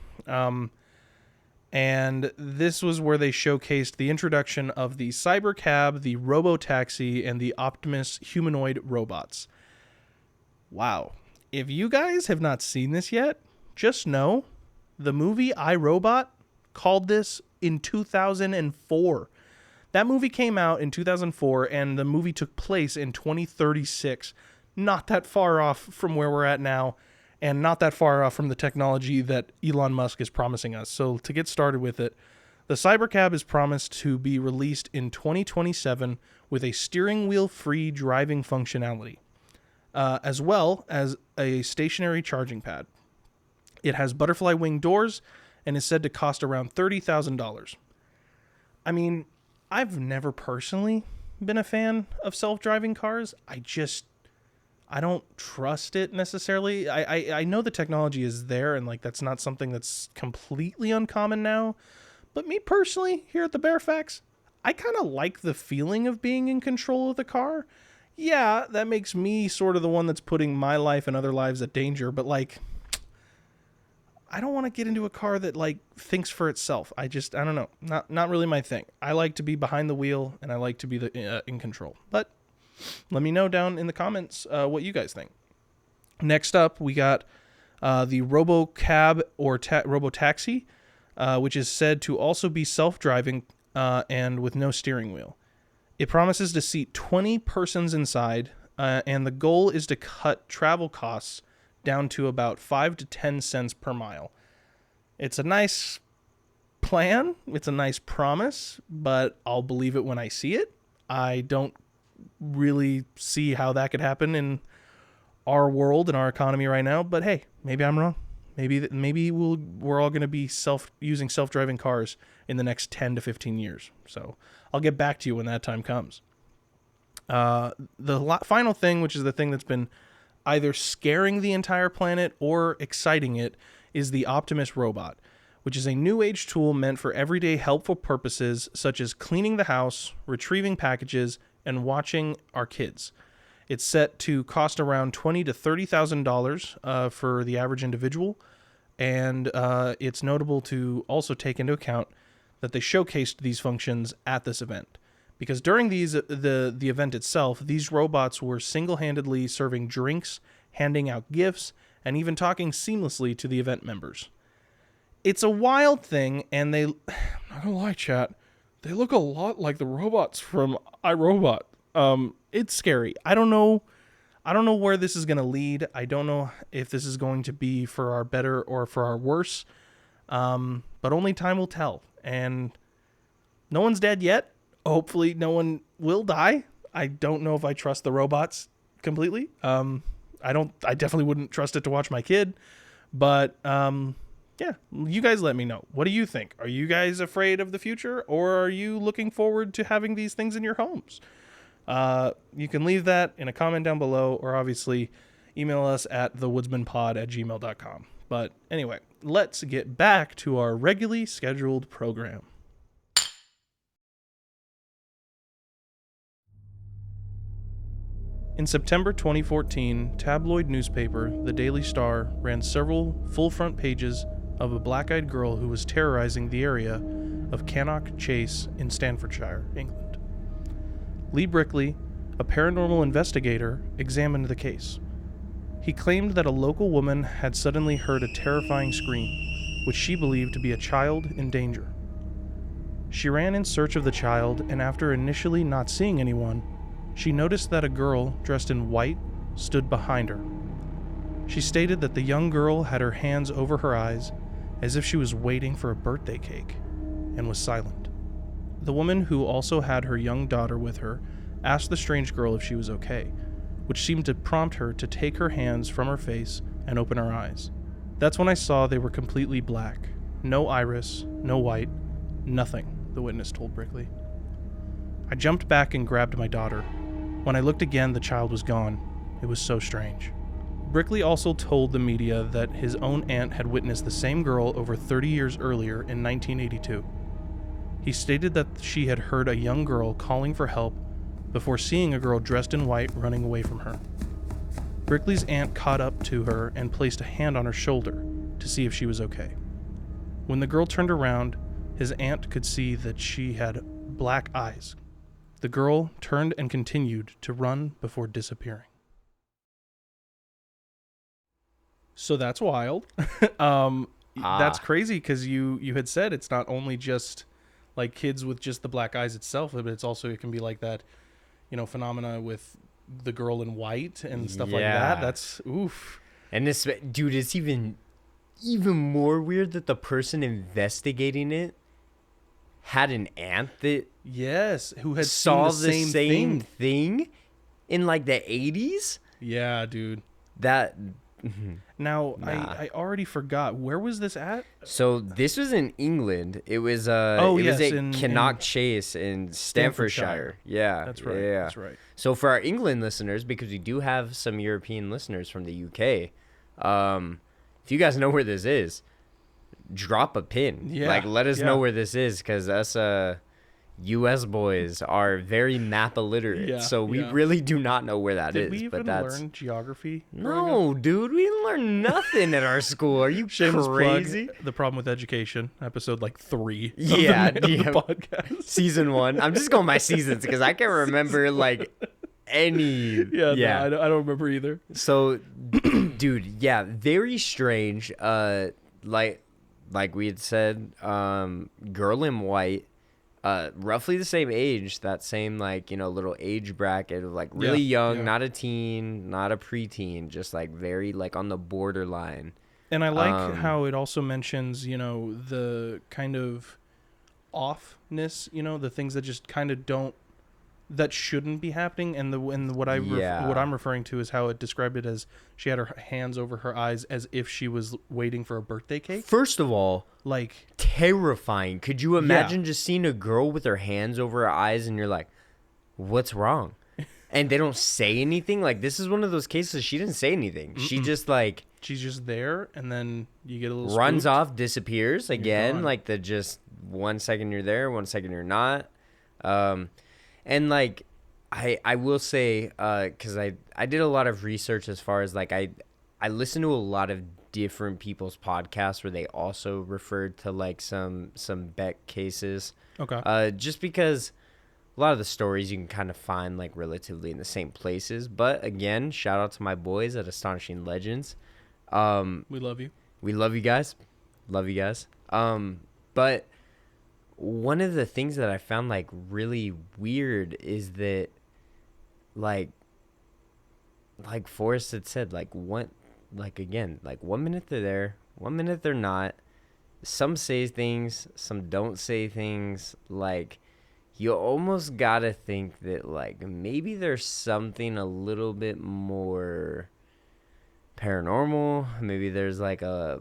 And this was where they showcased the introduction of the Cybercab, the Robotaxi, and the Optimus humanoid robots. Wow. If you guys have not seen this yet, just know the movie I, Robot called this in 2004. That movie came out in 2004, and the movie took place in 2036. Not that far off from where we're at now, and not that far off from the technology that Elon Musk is promising us. So to get started with it, the Cybercab is promised to be released in 2027 with a steering wheel-free driving functionality, as well as a stationary charging pad. It has butterfly wing doors and is said to cost around $30,000. I mean, I've never personally been a fan of self-driving cars. I don't trust it necessarily. I know the technology is there, and like that's not something that's completely uncommon now. But me personally, here at the Bearfax, I kind of like the feeling of being in control of the car. Yeah, that makes me sort of the one that's putting my life and other lives at danger. But like, I don't want to get into a car that like thinks for itself. I don't know. Not really my thing. I like to be behind the wheel, and I like to be in control. But let me know down in the comments what you guys think. Next up, we got the RoboCab or Robotaxi, which is said to also be self-driving and with no steering wheel. It promises to seat 20 persons inside, and the goal is to cut travel costs down to about 5 to 10 cents per mile. It's a nice plan. It's a nice promise, but I'll believe it when I see it. I don't really see how that could happen in our world and our economy right now, but hey, maybe I'm wrong. Maybe we're all going to be using self-driving cars in the next 10 to 15 years. So I'll get back to you when that time comes. The final thing, which is the thing that's been either scaring the entire planet or exciting it, is the Optimus robot, which is a new age tool meant for everyday helpful purposes such as cleaning the house, retrieving packages, and watching our kids. It's set to cost around $20,000 to $30,000 for the average individual, and it's notable to also take into account that they showcased these functions at this event, because during the event itself, these robots were single-handedly serving drinks, handing out gifts, and even talking seamlessly to the event members. It's a wild thing, and I'm not gonna lie, chat, they look a lot like the robots from iRobot. It's scary. I don't know where this is going to lead. I don't know if this is going to be for our better or for our worse. But only time will tell. And no one's dead yet. Hopefully no one will die. I don't know if I trust the robots completely. I definitely wouldn't trust it to watch my kid. But yeah, you guys let me know. What do you think? Are you guys afraid of the future, or are you looking forward to having these things in your homes? You can leave that in a comment down below, or obviously email us at thewoodsmanpod@gmail.com. But anyway, let's get back to our regularly scheduled program. In September 2014, tabloid newspaper The Daily Star ran several full-front pages of a black-eyed girl who was terrorizing the area of Cannock Chase in Staffordshire, England. Lee Brickley, a paranormal investigator, examined the case. He claimed that a local woman had suddenly heard a terrifying scream, which she believed to be a child in danger. She ran in search of the child, and after initially not seeing anyone, she noticed that a girl dressed in white stood behind her. She stated that the young girl had her hands over her eyes, as if she was waiting for a birthday cake, and was silent. The woman, who also had her young daughter with her, asked the strange girl if she was okay, which seemed to prompt her to take her hands from her face and open her eyes. That's when I saw they were completely black. No iris, no white, nothing, the witness told Brickley. I jumped back and grabbed my daughter. When I looked again, the child was gone. It was so strange. Brickley also told the media that his own aunt had witnessed the same girl over 30 years earlier in 1982. He stated that she had heard a young girl calling for help before seeing a girl dressed in white running away from her. Brickley's aunt caught up to her and placed a hand on her shoulder to see if she was okay. When the girl turned around, his aunt could see that she had black eyes. The girl turned and continued to run before disappearing. So that's wild. That's crazy because you had said it's not only just like kids with just the black eyes itself, but it's also, it can be like that, phenomena with the girl in white and stuff like that. That's oof. And this, dude, it's even more weird that the person investigating it had an aunt that who had saw seen the same thing in like the 80s. Yeah, dude. That now I already forgot, where was this at? So this was in England. It was at Cannock Chase in Stamfordshire. Yeah, that's right. Yeah. That's right. So for our England listeners, because we do have some European listeners from the UK, if you guys know where this is, drop a pin. Yeah, like let us know where this is, because us US boys are very map illiterate, so we really do not know where that is. Did we even learn geography? No, dude, we didn't learn nothing at our school. Are you crazy? Plug, The Problem with Education, episode like 3. Yeah, of the podcast. Season 1. I'm just going by seasons because I can't remember like any. No, I don't remember either. So, dude, very strange. Like we had said, girl in white. Roughly the same age, that same little age bracket of like really young, not a teen, not a preteen, just like very like on the borderline. And I like how it also mentions, the kind of offness, the things that just kind of that shouldn't be happening. And what I'm referring to is how it described it as she had her hands over her eyes as if she was waiting for a birthday cake. First of all, like terrifying. Could you imagine just seeing a girl with her hands over her eyes and you're like, what's wrong? And they don't say anything? Like, this is one of those cases she didn't say anything. She just like, she's just there, and then you get a little runs spooked. off, disappears again. Like the just 1 second you're there, 1 second you're not. And like, I will say, because I did a lot of research as far as like, I listened to a lot of different people's podcasts where they also referred to like some Beck cases. Okay. Just because a lot of the stories you can kind of find like relatively in the same places. But again, shout out to my boys at Astonishing Legends. We love you. We love you guys. Love you guys. But one of the things that I found like really weird is that like Forrest had said, like 1 minute they're there, 1 minute they're not. Some say things, some don't say things. Like, you almost gotta think that like maybe there's something a little bit more paranormal. Maybe there's like I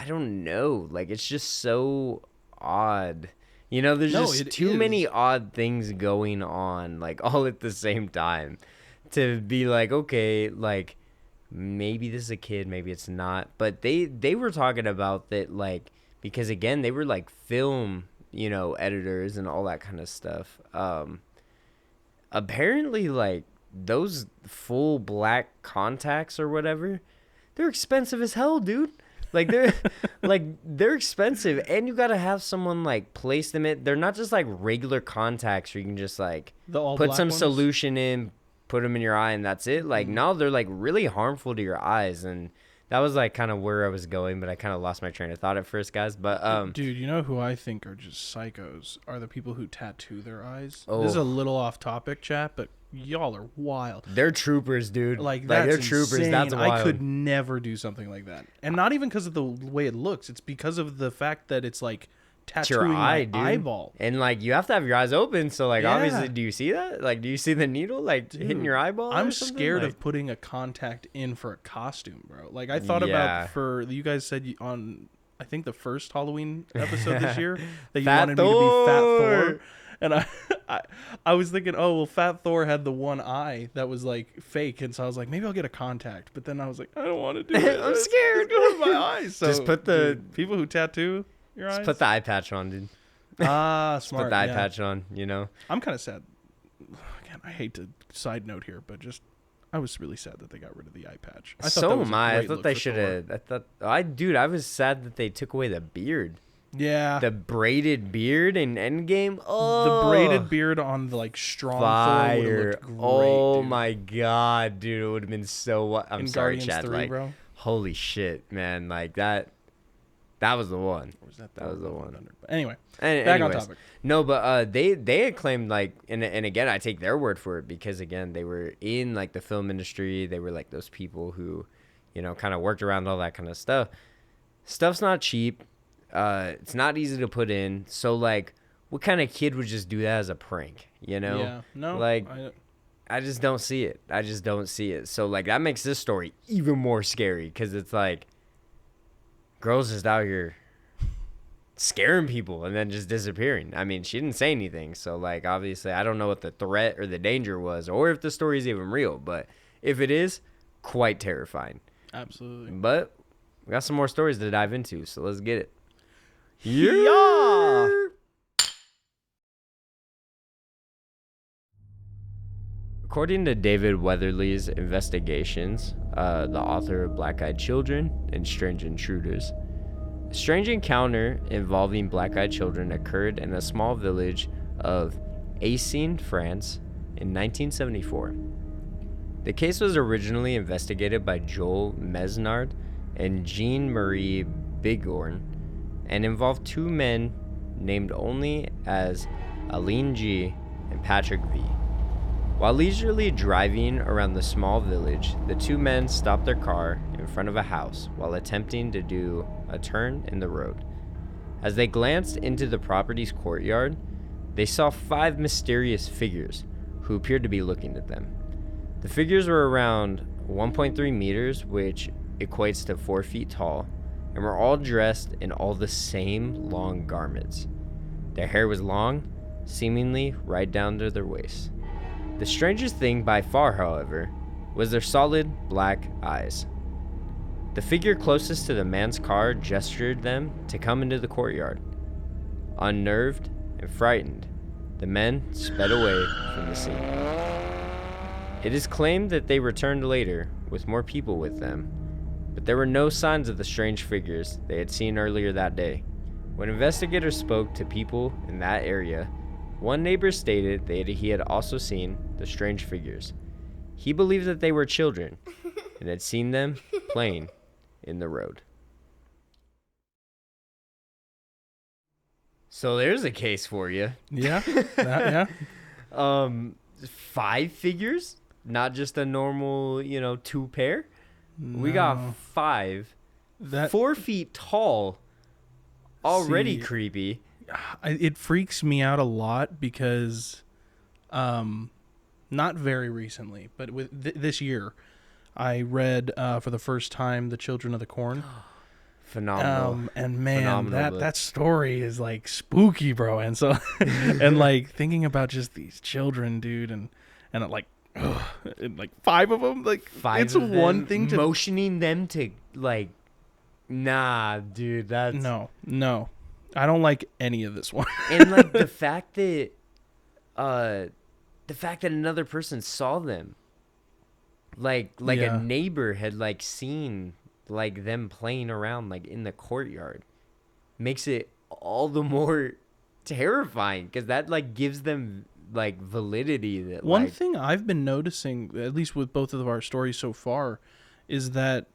don't know. Like, it's just so odd. There's just too many odd things going on, like all at the same time, to be like, okay, like maybe this is a kid, maybe it's not. But they were talking about that, like, because again, they were like film, editors and all that kind of stuff. Apparently, like, those full black contacts or whatever, they're expensive as hell, dude. Like, they're expensive, and you gotta have someone like place them in. They're not just like regular contacts where you can just like put some solution in, put them in your eye, and that's it. Like, no, they're like really harmful to your eyes. And that was like kind of where I was going, but I kind of lost my train of thought at first, guys. But dude, who I think are just psychos are the people who tattoo their eyes. Oh. This is a little off topic, chat, but y'all are wild. They're troopers, dude. Like they're that's troopers. Insane. That's wild. I could never do something like that, and not even because of the way it looks. It's because of the fact that it's like tattooing my eyeball. And like, you have to have your eyes open. So like, obviously, do you see that? Like, do you see the needle like hitting your eyeball? I'm scared of putting a contact in for a costume, bro. Like, I thought about you guys said on I think the first Halloween episode this year that you Fat wanted me to be Fat Thor. Thor. And I was thinking, oh, well, Fat Thor had the one eye that was like fake. And so I was like, maybe I'll get a contact. But then I was like, I don't want to do it. I'm scared. It's gonna hurt my eyes. So, Just put the- dude, people who tattoo your eyes. Just put the eye patch on, dude. Smart. Put the eye yeah. patch on, you know? I'm kind of sad. Again, I hate to side note here, but just I was really sad that they got rid of the eye patch. I thought So that was am a I. I great thought look they for should Thor. have. Dude, I was sad that they took away the beard. Yeah. The braided beard in Endgame. Oh, The braided beard on the like strong Thor would have fire. looked great. Oh dude. my god, dude. It would have been so. I'm In sorry, Guardians Chad. 3, Like, bro. holy shit, man. Like that. That was the one. Or was that That was the Love and one. Thunder? But anyway, And, back on anyways, topic. No, but they had claimed like, and again, I take their word for it because again, they were in like the film industry. They were like those people who, you know, kind of worked around all that kind of stuff. Stuff's not cheap. It's not easy to put in. So like, what kind of kid would just do that as a prank? You know? Yeah. No. Like, I just don't see it. I just don't see it. So like, that makes this story even more scary because it's like, girls just out here scaring people and then just disappearing. I mean, she didn't say anything. So, like, obviously, I don't know what the threat or the danger was or if the story is even real. But if it is, quite terrifying. Absolutely. But we got some more stories to dive into. So, let's get it. Yeah. According to David Weatherly's investigations, the author of Black Eyed Children and Strange Intruders, a strange encounter involving black-eyed children occurred in a small village of Aisne, France, in 1974. The case was originally investigated by Joel Mesnard and Jean-Marie Bigorn and involved two men named only as Aline G. and Patrick V. While leisurely driving around the small village, the two men stopped their car in front of a house while attempting to do a turn in the road. As they glanced into the property's courtyard, they saw 5 mysterious figures who appeared to be looking at them. The figures were around 1.3 meters, which equates to 4 feet tall, and were all dressed in all the same long garments. Their hair was long, seemingly right down to their waists. The strangest thing by far, however, was their solid black eyes. The figure closest to the man's car gestured them to come into the courtyard. Unnerved and frightened, the men sped away from the scene. It is claimed that they returned later with more people with them, but there were no signs of the strange figures they had seen earlier that day. When investigators spoke to people in that area, one neighbor stated that he had also seen the strange figures. He believed that they were children and had seen them playing in the road. So there's a case for you. Yeah. Yeah. 5 figures, not just a normal, 2 pair. We got No. 5. That 4 feet tall. Already See, creepy. it freaks me out a lot because not very recently, but with this year I read for the first time The Children of the Corn. Phenomenal. And man, Phenomenal book. that story is like spooky, bro. And so and like thinking about just these children, dude, and like ugh, and like 5 of them, like 5 it's of one them, thing to motioning them to like, nah, dude, that's no. I don't like any of this one. and like the fact that another person saw them, like Yeah. a neighbor had like seen like them playing around like in the courtyard, makes it all the more terrifying because that like gives them like validity. That One like, thing I've been noticing, at least with both of our stories so far, is that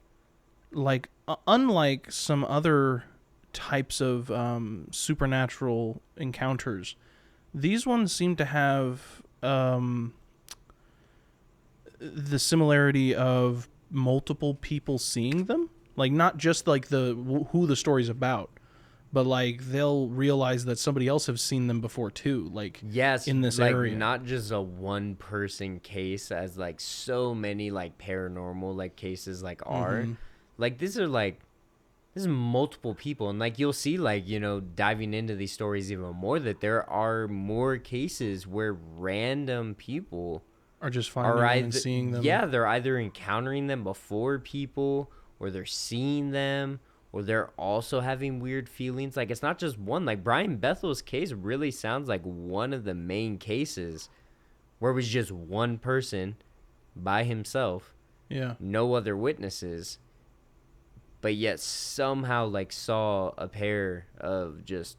like unlike some other types of supernatural encounters, these ones seem to have the similarity of multiple people seeing them, like not just like who the story's about, but like they'll realize that somebody else has seen them before too, like yes, in this like, area. not just a one person case as like so many like paranormal like cases like are Mhm. like these are like this is multiple people, and like you'll see, like, you know, diving into these stories even more, that there are more cases where random people Are just finding them and seeing them. Yeah, they're either encountering them before people, or they're seeing them, or they're also having weird feelings. Like, it's not just one. Like, Brian Bethel's case really sounds like one of the main cases where it was just one person by himself, Yeah. no other witnesses, but yet somehow like saw a pair of just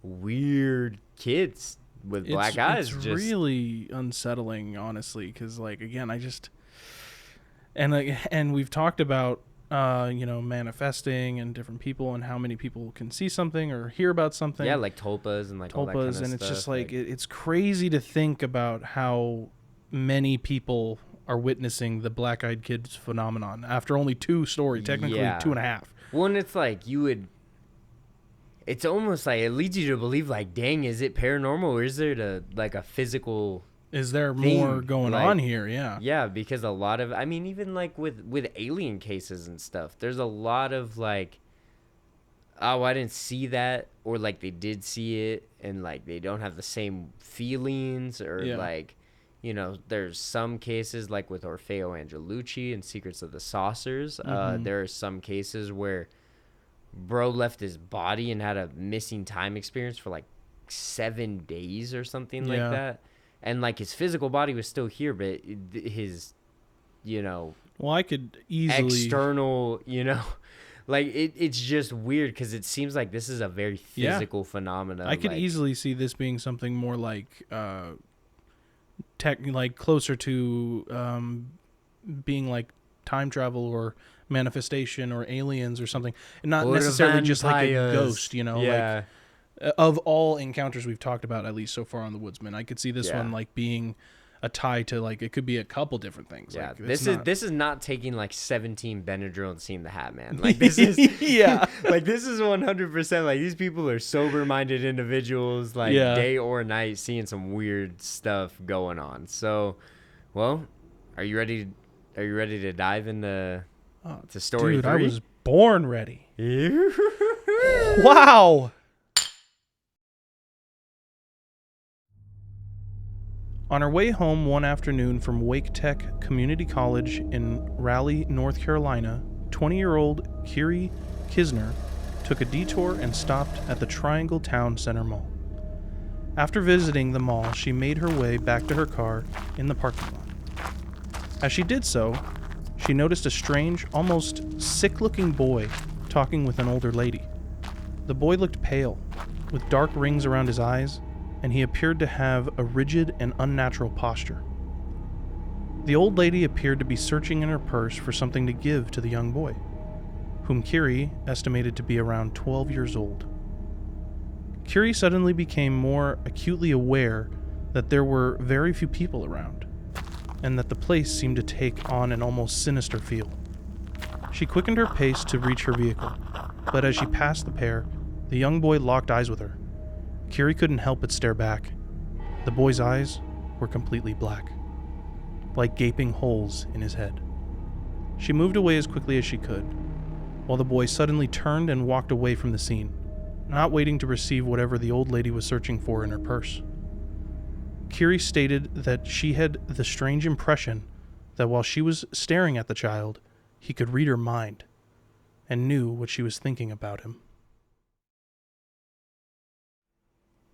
weird kids with black eyes. It's just really unsettling, honestly, because like again, I just and we've talked about you know, manifesting and different people and how many people can see something or hear about something. yeah, like tulpas and like all that kind of and it's stuff. just like it's crazy to think about how many people are witnessing the black-eyed kids phenomenon after only 2 stories, technically Yeah. 2.5. Well, and it's like it's almost like it leads you to believe, like, dang, is it paranormal, or is there like a physical Is there thing, more going like, on here? Yeah. Yeah, because a lot of, I mean, even like with alien cases and stuff, there's a lot of like, oh, I didn't see that, or like they did see it and like they don't have the same feelings, or Yeah. like, you know, there's some cases like with Orfeo Angelucci and Secrets of the Saucers. There are some cases where bro left his body and had a missing time experience for like 7 days or something like Yeah. that. And like his physical body was still here, but his, you know, Well, I could easily external, you know, like it's just weird because it seems like this is a very Yeah. physical phenomenon. I could like, easily see this being something more like like closer to being like time travel or manifestation or aliens or something, and not Or necessarily just like a vampires. ghost, you know. Yeah. Like, of all encounters we've talked about, at least so far on the Woodsman, I could see this Yeah. one like being a tie to, like, it could be a couple different things. Yeah, Like, this is not taking like 17 Benadryl and seeing the Hat Man. Like this is yeah. like this is 100% like these people are sober-minded individuals, like Yeah. day or night, seeing some weird stuff going on. So, well, are you ready? Are you ready to dive into to story Dude, 3? I was born ready. Wow. Wow. On her way home one afternoon from Wake Tech Community College in Raleigh, North Carolina, 20-year-old Kiri Kisner took a detour and stopped at the Triangle Town Center Mall. After visiting the mall, she made her way back to her car in the parking lot. As she did so, she noticed a strange, almost sick-looking boy talking with an older lady. The boy looked pale, with dark rings around his eyes, and he appeared to have a rigid and unnatural posture. The old lady appeared to be searching in her purse for something to give to the young boy, whom Kiri estimated to be around 12 years old. Kiri suddenly became more acutely aware that there were very few people around, and that the place seemed to take on an almost sinister feel. She quickened her pace to reach her vehicle, but as she passed the pair, the young boy locked eyes with her. Kiri couldn't help but stare back. The boy's eyes were completely black, like gaping holes in his head. She moved away as quickly as she could, while the boy suddenly turned and walked away from the scene, not waiting to receive whatever the old lady was searching for in her purse. Kiri stated that she had the strange impression that while she was staring at the child, he could read her mind and knew what she was thinking about him.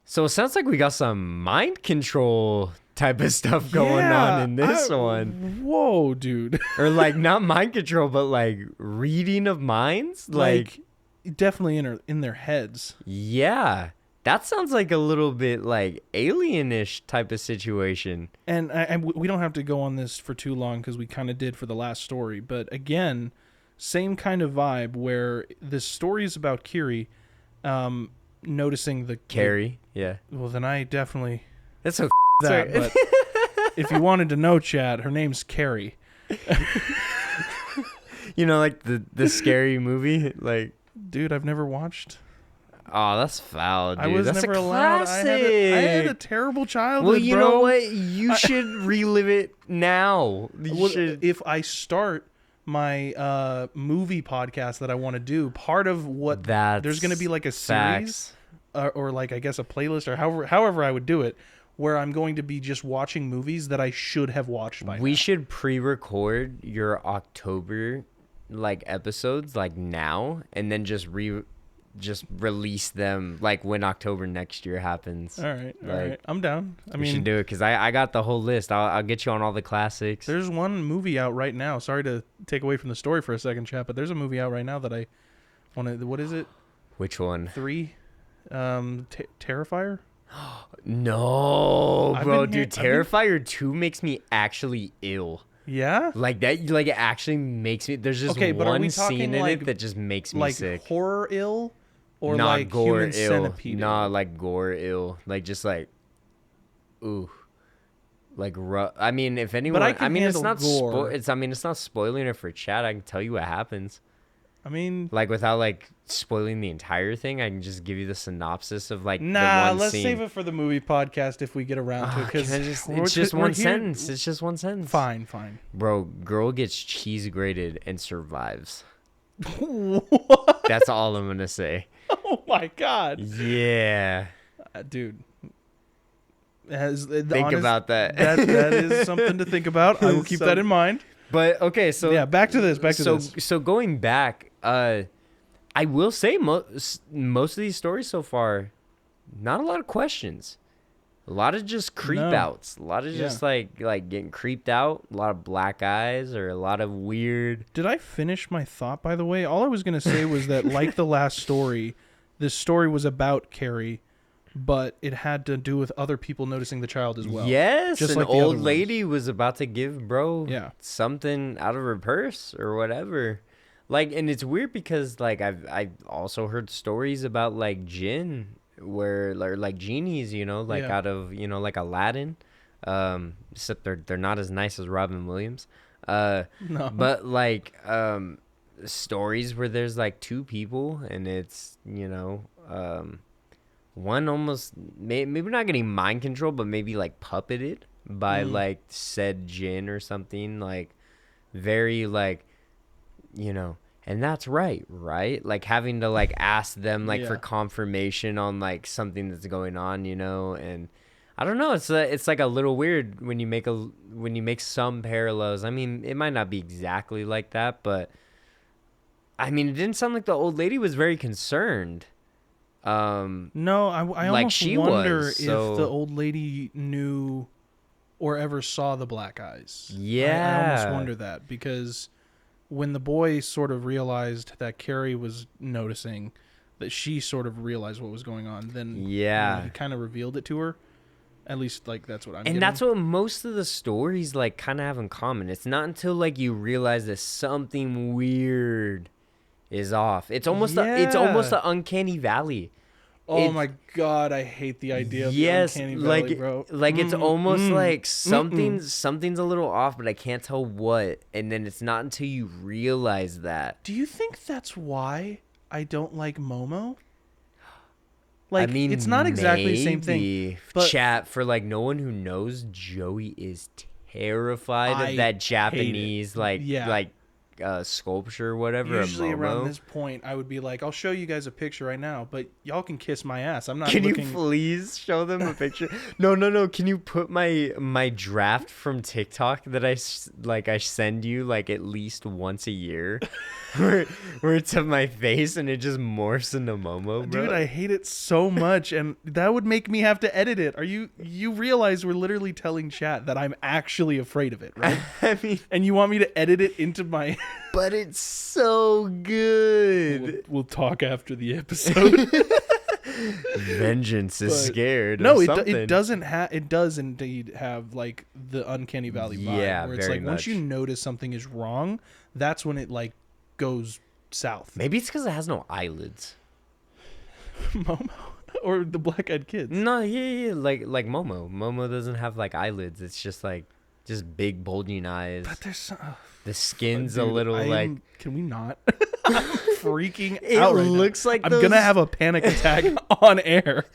So it sounds like we got some mind control type of stuff going on in this one. Whoa, dude. Or like not mind control, but like reading of minds. Like definitely in their heads. yeah, that sounds like a little bit like alienish type of situation. And we don't have to go on this for too long because we kind of did for the last story. But again, same kind of vibe where this story is about Kiri noticing the... Carrie, yeah. Well, then I definitely... That's so that, but if you wanted to know, Chad, her name's Carrie. You know, like the scary movie, like... Dude, I've never watched... Oh, that's foul, dude. I was that's never a allowed. classic. I had a terrible childhood, well, you bro. know what? You should relive it now. You Well, should. if I start my movie podcast that I want to do, part of what there's going to be like a series or like I guess a playlist or however I would do it, where I'm going to be just watching movies that I should have watched by now. We should pre-record your October like episodes like now, and then just release them like when October next year happens. All right. I'm down. We should do it because I got the whole list. I'll get you on all the classics. There's one movie out right now. Sorry to take away from the story for a second, chat, but there's a movie out right now that I want to. What is it? Which one? 3. Terrifier. No, bro, dude. Terrifier 2 makes me actually ill. Yeah? Like that, like it actually makes me. There's just one scene in it that just makes me sick. Like horror ill, or not like gore human ill. centipede? Nah, like gore ill. Like just like, ooh, like rough. I mean, if anyone, I mean, it's not gore. it's not spoiling it for chat. I can tell you what happens. I mean, like without like spoiling the entire thing, I can just give you the synopsis of like nah. the one Let's scene. save it for the movie podcast if we get around to it. Because it's just one sentence. It's just one sentence. Fine. Bro, girl gets cheese grated and survives. What? That's all I'm gonna say. Oh my god. Yeah. Dude. Think about that. That is something to think about. I will keep that in mind. But okay, so yeah, back to this. So going back, I will say most of these stories so far, not a lot of questions, a lot of just creep outs, a lot of just like getting creeped out, a lot of black eyes, or a lot of weird. Did I finish my thought? By the way, all I was gonna say was that like the last story, this story was about Carrie, but it had to do with other people noticing the child as well. Yes, just an like the old other lady was about to give something out of her purse or whatever. Like, and it's weird because like I've also heard stories about like jinn where like genies, you know, like out of, you know, like Aladdin. Except they're not as nice as Robin Williams. No. But like stories where there's like 2 people and it's, you know, one almost maybe not getting mind control, but maybe like puppeted by like said jinn or something, like very like, you know, and that's right, like having to like ask them like for confirmation on like something that's going on, you know. And I don't know, it's like a little weird when you make some parallels. I mean, it might not be exactly like that, but I mean, it didn't sound like the old lady was very concerned. No, I like almost wonder if the old lady knew or ever saw the black eyes. Yeah. I almost wonder that, because when the boy sort of realized that Carrie was noticing, that she sort of realized what was going on, then he kind of revealed it to her. At least, like, that's what I'm getting. That's what most of the stories, like, kind of have in common. It's not until, like, you realize that something weird is off. It's almost the uncanny valley. Oh my god, I hate the idea of the uncanny valley, bro. Like it's almost like something's a little off, but I can't tell what. And then it's not until you realize that. Do you think that's why I don't like Momo? Like, I mean, it's not exactly the same thing. But chat, for like no one who knows, Joey is terrified of that Japanese sculpture or whatever. Usually around this point, I would be like, I'll show you guys a picture right now, but y'all can kiss my ass. I'm not Can you please show them a picture? No. Can you put my draft from TikTok that I send you like at least once a year where it's of my face and it just morphs into Momo, bro? Dude, I hate it so much, and that would make me have to edit it. You realize we're literally telling chat that I'm actually afraid of it, right? I mean, and you want me to edit it into my but it's so good. We'll talk after the episode. Vengeance is scared. No, it doesn't have. It does indeed have like the uncanny valley vibe. Yeah, where it's very like much. Once you notice something is wrong, that's when it like goes south. Maybe it's because it has no eyelids. Momo or the black-eyed kids. No, yeah, like Momo. Momo doesn't have like eyelids. It's just like just big bulging eyes. But there's The skin's dude, a little Can we not? I'm freaking it out right looks now. like I'm those, gonna have a panic attack on air.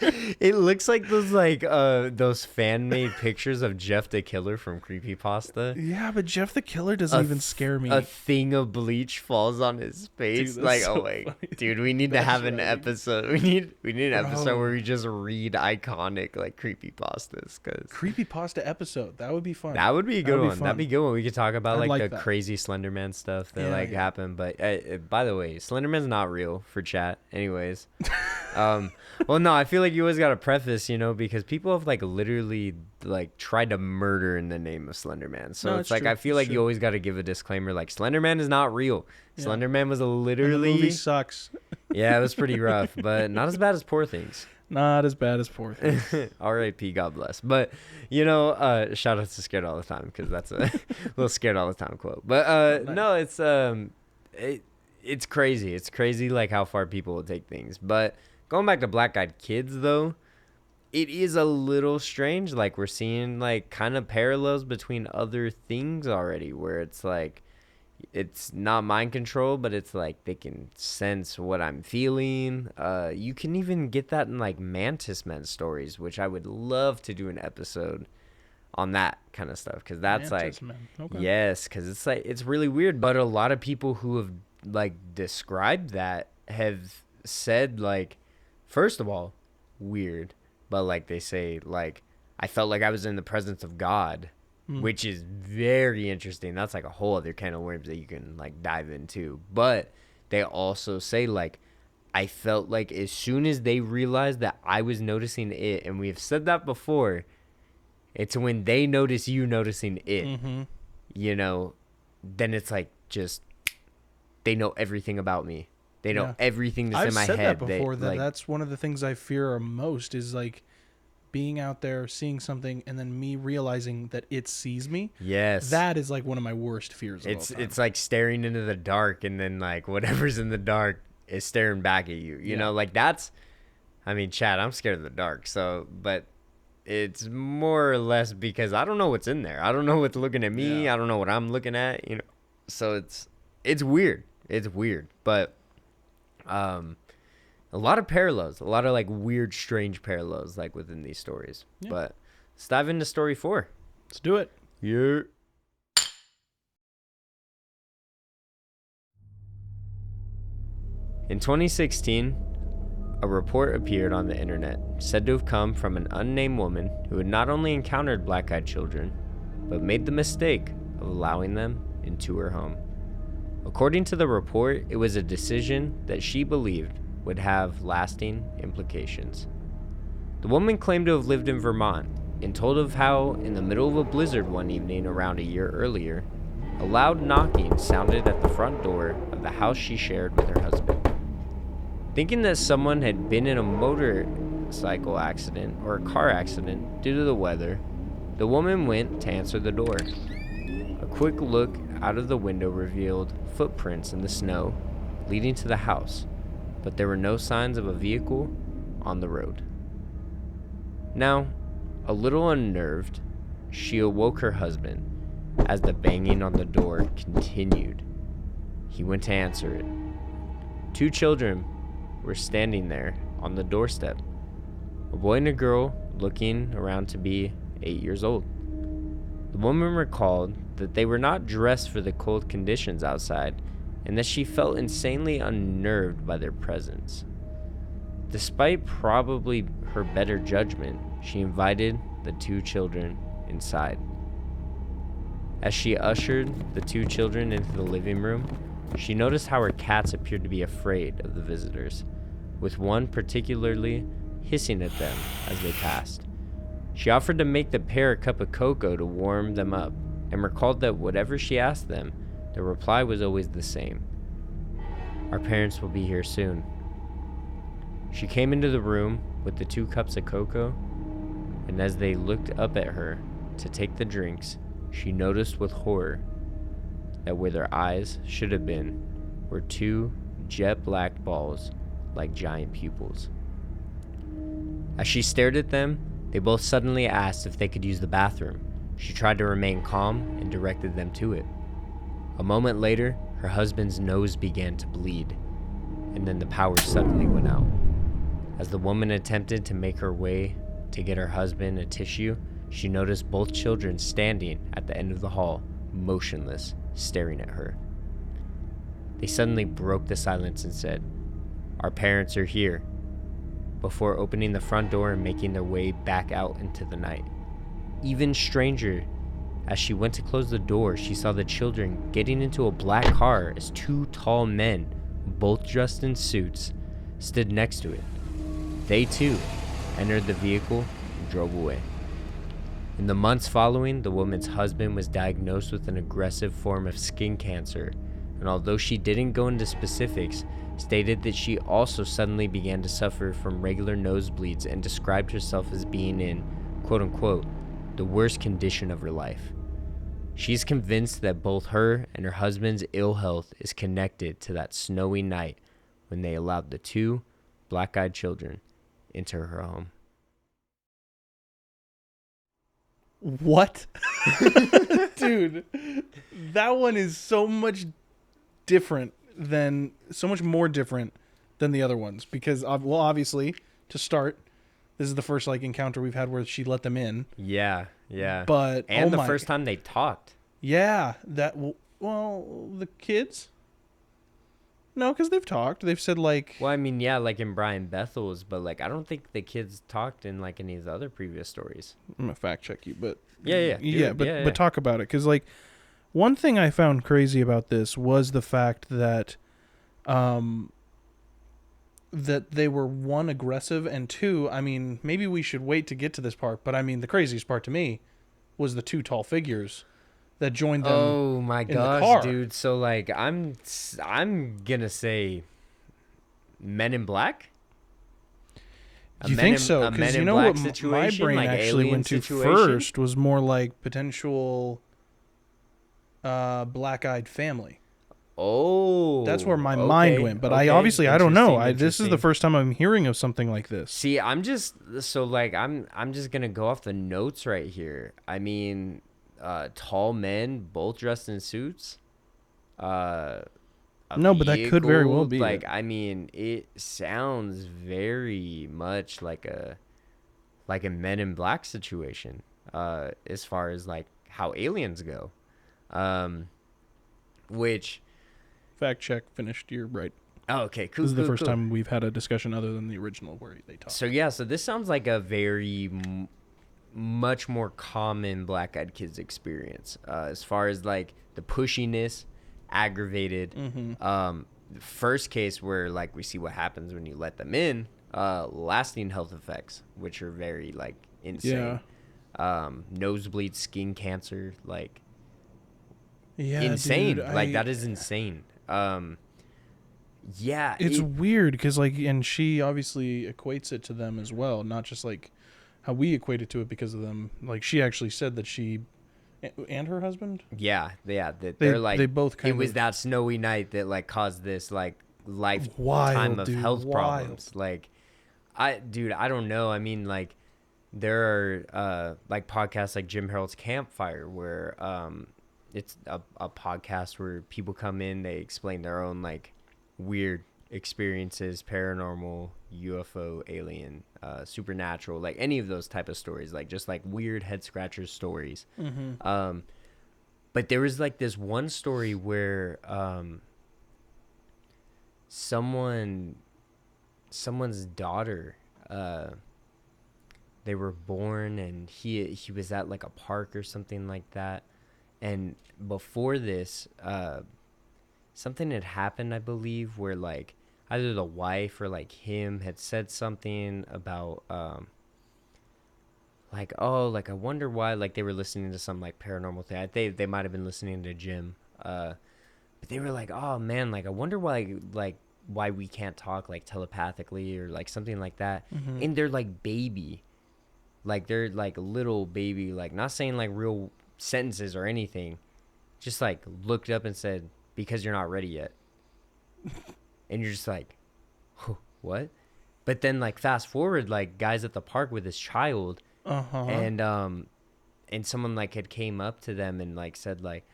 It looks like those fan made pictures of Jeff the Killer from Creepypasta. Yeah, but Jeff the Killer doesn't even scare me. A thing of bleach falls on his face. Dude, Like, that's oh so wait, funny. dude, we need to That's have an right. episode. We need an episode Bro. where we just read iconic like creepypastas, because Creepypasta episode. That would be fun. that would be a good That'd be one. fun. That'd be a good one. We could talk about I'd like like the that. crazy Slenderman stuff that Yeah, yeah. happened. But by the way, Slenderman's not real for chat. Anyways, well, no, I feel like you always got to preface, because people have like literally like tried to murder in the name of Slenderman. So No, it's it's like true. I feel It's like you true. always got to give a disclaimer, like Slenderman is not real. Yeah. Slenderman was And the literally movie sucks. yeah, it was pretty rough, but not as bad as Poor Things. Not as bad as Poor Things. R.I.P. God bless. But shout out to Scared All the Time, because that's a little Scared All the Time quote. But Nice. no, it's crazy. It's crazy like how far people will take things. But going back to Black Eyed Kids though, it is a little strange. Like we're seeing like kind of parallels between other things already, where it's like it's not mind control, but it's like they can sense what I'm feeling. You can even get that in like Mantis Men stories, which I would love to do an episode on that kind of stuff, because that's Mantis like Men. Okay. yes, because it's like it's really weird. But a lot of people who have like described that have said like, first of all, weird, but like they say like I felt like I was in the presence of God. Which is very interesting. That's like a whole other can of worms that you can like dive into. But they also say like, I felt like as soon as they realized that I was noticing it, and we've said that before, it's when they notice you noticing it, then it's like just, they know everything about me. They know Yeah. everything that's I've in my said head. that before. Like, That's one of the things I fear most is like being out there, seeing something, and then me realizing that it sees me. yes. That is like one of my worst fears. It's like staring into the dark, and then like whatever's in the dark is staring back at you. You know, like that's, I mean, Chad, I'm scared of the dark. So, but it's more or less because I don't know what's in there. I don't know what's looking at me. Yeah. I don't know what I'm looking at. So it's weird. It's weird, but a lot of parallels, a lot of like weird, strange parallels like within these stories. Yeah. But let's dive into story 4. Let's do it. Yeah. In 2016, a report appeared on the internet said to have come from an unnamed woman who had not only encountered black-eyed children, but made the mistake of allowing them into her home. According to the report, it was a decision that she believed would have lasting implications. The woman claimed to have lived in Vermont and told of how, in the middle of a blizzard one evening around a year earlier, a loud knocking sounded at the front door of the house she shared with her husband. Thinking that someone had been in a motorcycle accident or a car accident due to the weather, the woman went to answer the door. A quick look out of the window revealed footprints in the snow leading to the house, but there were no signs of a vehicle on the road. Now, a little unnerved, she awoke her husband as the banging on the door continued. He went to answer it. 2 children were standing there on the doorstep, a boy and a girl looking around to be 8 years old. The woman recalled that they were not dressed for the cold conditions outside, and that she felt insanely unnerved by their presence. Despite probably her better judgment, she invited the 2 children inside. As she ushered the 2 children into the living room, she noticed how her cats appeared to be afraid of the visitors, with one particularly hissing at them as they passed. She offered to make the pair a cup of cocoa to warm them up, and recalled that whatever she asked them, the reply was always the same: "Our parents will be here soon." She came into the room with the 2 cups of cocoa, and as they looked up at her to take the drinks, she noticed with horror that where their eyes should have been were 2 jet black balls like giant pupils. As she stared at them, they both suddenly asked if they could use the bathroom, She tried to remain calm and directed them to it. A moment later, her husband's nose began to bleed, and then the power suddenly went out. As the woman attempted to make her way to get her husband a tissue, she noticed both children standing at the end of the hall, motionless, staring at her. They suddenly broke the silence and said, "Our parents are here," before opening the front door and making their way back out into the night. Even stranger, as she went to close the door, she saw the children getting into a black car as two tall men, both dressed in suits, stood next to it. They too entered the vehicle and drove away. In the months following, the woman's husband was diagnosed with an aggressive form of skin cancer, and although she didn't go into specifics, stated that she also suddenly began to suffer from regular nosebleeds and described herself as being in, quote-unquote, the worst condition of her life. She's convinced that both her and her husband's ill health is connected to that snowy night when they allowed the two black-eyed children into her home. What? Dude, that one is so much more different than the other ones because, well, obviously, to start, this is the first like encounter we've had where she let them in. Yeah. But and the first time they talked. Yeah, well, the kids. No, because they've talked. They've said like. Well, I mean, yeah, like in Brian Bethel's, but like I don't think the kids talked in like any of the other previous stories. I'm gonna fact check you, but but talk about it because like one thing I found crazy about this was the fact that, that they were one aggressive and two. I mean, maybe we should wait to get to this part, but I mean, the craziest part to me was the two tall figures that joined them. Oh my in gosh, the car. dude! So like, I'm gonna say, Men in Black. Do you think so? Because you know what my brain like actually went to first was more like potential black-eyed family. Oh, that's where my mind went. But I don't know. This is the first time I'm hearing of something like this. See, I'm just gonna go off the notes right here. I mean, tall men, both dressed in suits. No, but that could very well be like. it. I mean, it sounds very much like a Men in Black situation. As far as like how aliens go, which. Fact check finished. You're right. Oh, okay, cool. This is the first time we've had a discussion other than the original where they talk. So this sounds like a very much more common Black-Eyed Kids experience. As far as like the pushiness, aggravated. The first case where like we see what happens when you let them in. Lasting health effects, which are very like insane. Yeah. Nosebleed, skin cancer, like. Yeah, insane. Dude, like that is insane. Yeah, it's weird because like, and she obviously equates it to them as well, not just like how we equate it to it because of them. Like she actually said that she and her husband. Yeah, that they're like they both kind it of. was that snowy night that like caused this like lifetime of health problems. Like, I don't know. I mean, like there are like podcasts like Jim Harold's Campfire where it's a podcast where people come in, they explain their own like weird experiences, paranormal, UFO, alien, supernatural, like any of those type of stories, like just like weird head scratchers stories. But there was like this one story where someone's daughter, they were born and he was at like a park or something like that. And before this, something had happened, I believe, where like either the wife or like him had said something about like, oh, like I wonder why, like they were listening to some like paranormal thing. They might have been listening to Jim, but they were like, oh man, like I wonder why we can't talk like telepathically or like something like that. And they're like baby, like they're like little baby, like not saying like real sentences or anything, just like looked up and said, because you're not ready yet. And you're just like, what? But then like fast forward, like guys at the park with his child, and someone like had came up to them and like said like,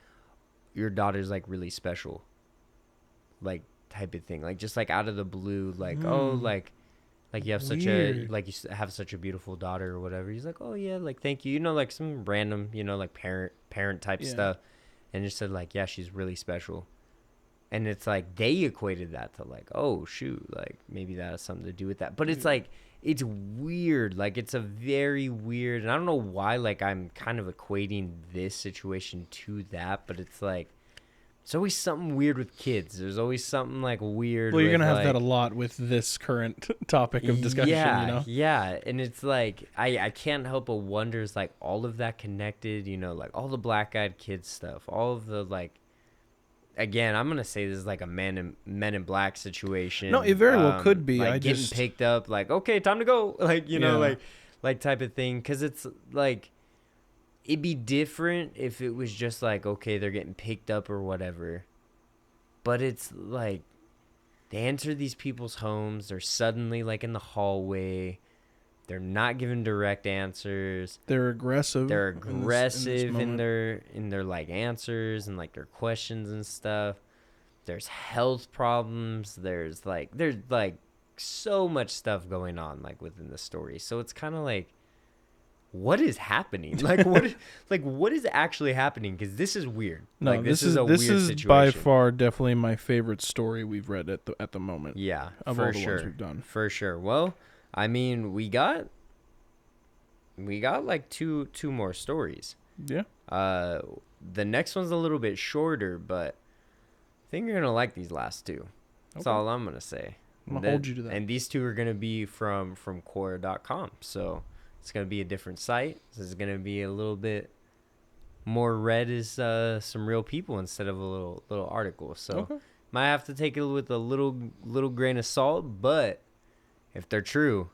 your daughter's like really special, like type of thing, like just like out of the blue, like oh like you have such a like you have such a beautiful daughter or whatever. He's like, oh yeah, like thank you, you know, like some random, you know, like parent type stuff, and just said like, yeah, she's really special. And it's like they equated that to like, oh shoot, like maybe that has something to do with that. But it's like, it's weird. Like it's a very weird, and I don't know why like I'm kind of equating this situation to that, but it's like it's always something weird with kids. There's always something like weird. Well, you're gonna have like, that a lot with this current topic of discussion. Yeah, you know? yeah, and it's like I can't help but wonder, is like all of that connected? You know, like all the black-eyed kids stuff, all of the like. Again, I'm gonna say this is like a Men in Black situation. No, it very well could be. Like getting picked up, like okay, time to go, like you know, like type of thing. Because it's like it'd be different if it was just like okay, they're getting picked up or whatever. But it's like they enter these people's homes. They're suddenly like in the hallway. They're not giving direct answers. They're aggressive. They're aggressive in their like answers and like their questions and stuff. There's health problems. There's like so much stuff going on like within the story. So it's kind of like, what is happening? Like what is actually happening? Because this is weird. No, like, this is a weird situation. by far definitely my favorite story we've read at the moment. Yeah, of for all the sure. ones we've done. For sure. Well, I mean, we got like two more stories. Yeah. The next one's a little bit shorter, but I think you're gonna like these last two. That's all I'm gonna say. I'm gonna hold you to that. And these two are gonna be from Quora.com, so it's gonna be a different site. This is gonna be a little bit more read as some real people instead of a little article. So might have to take it with a little grain of salt, but if they're true,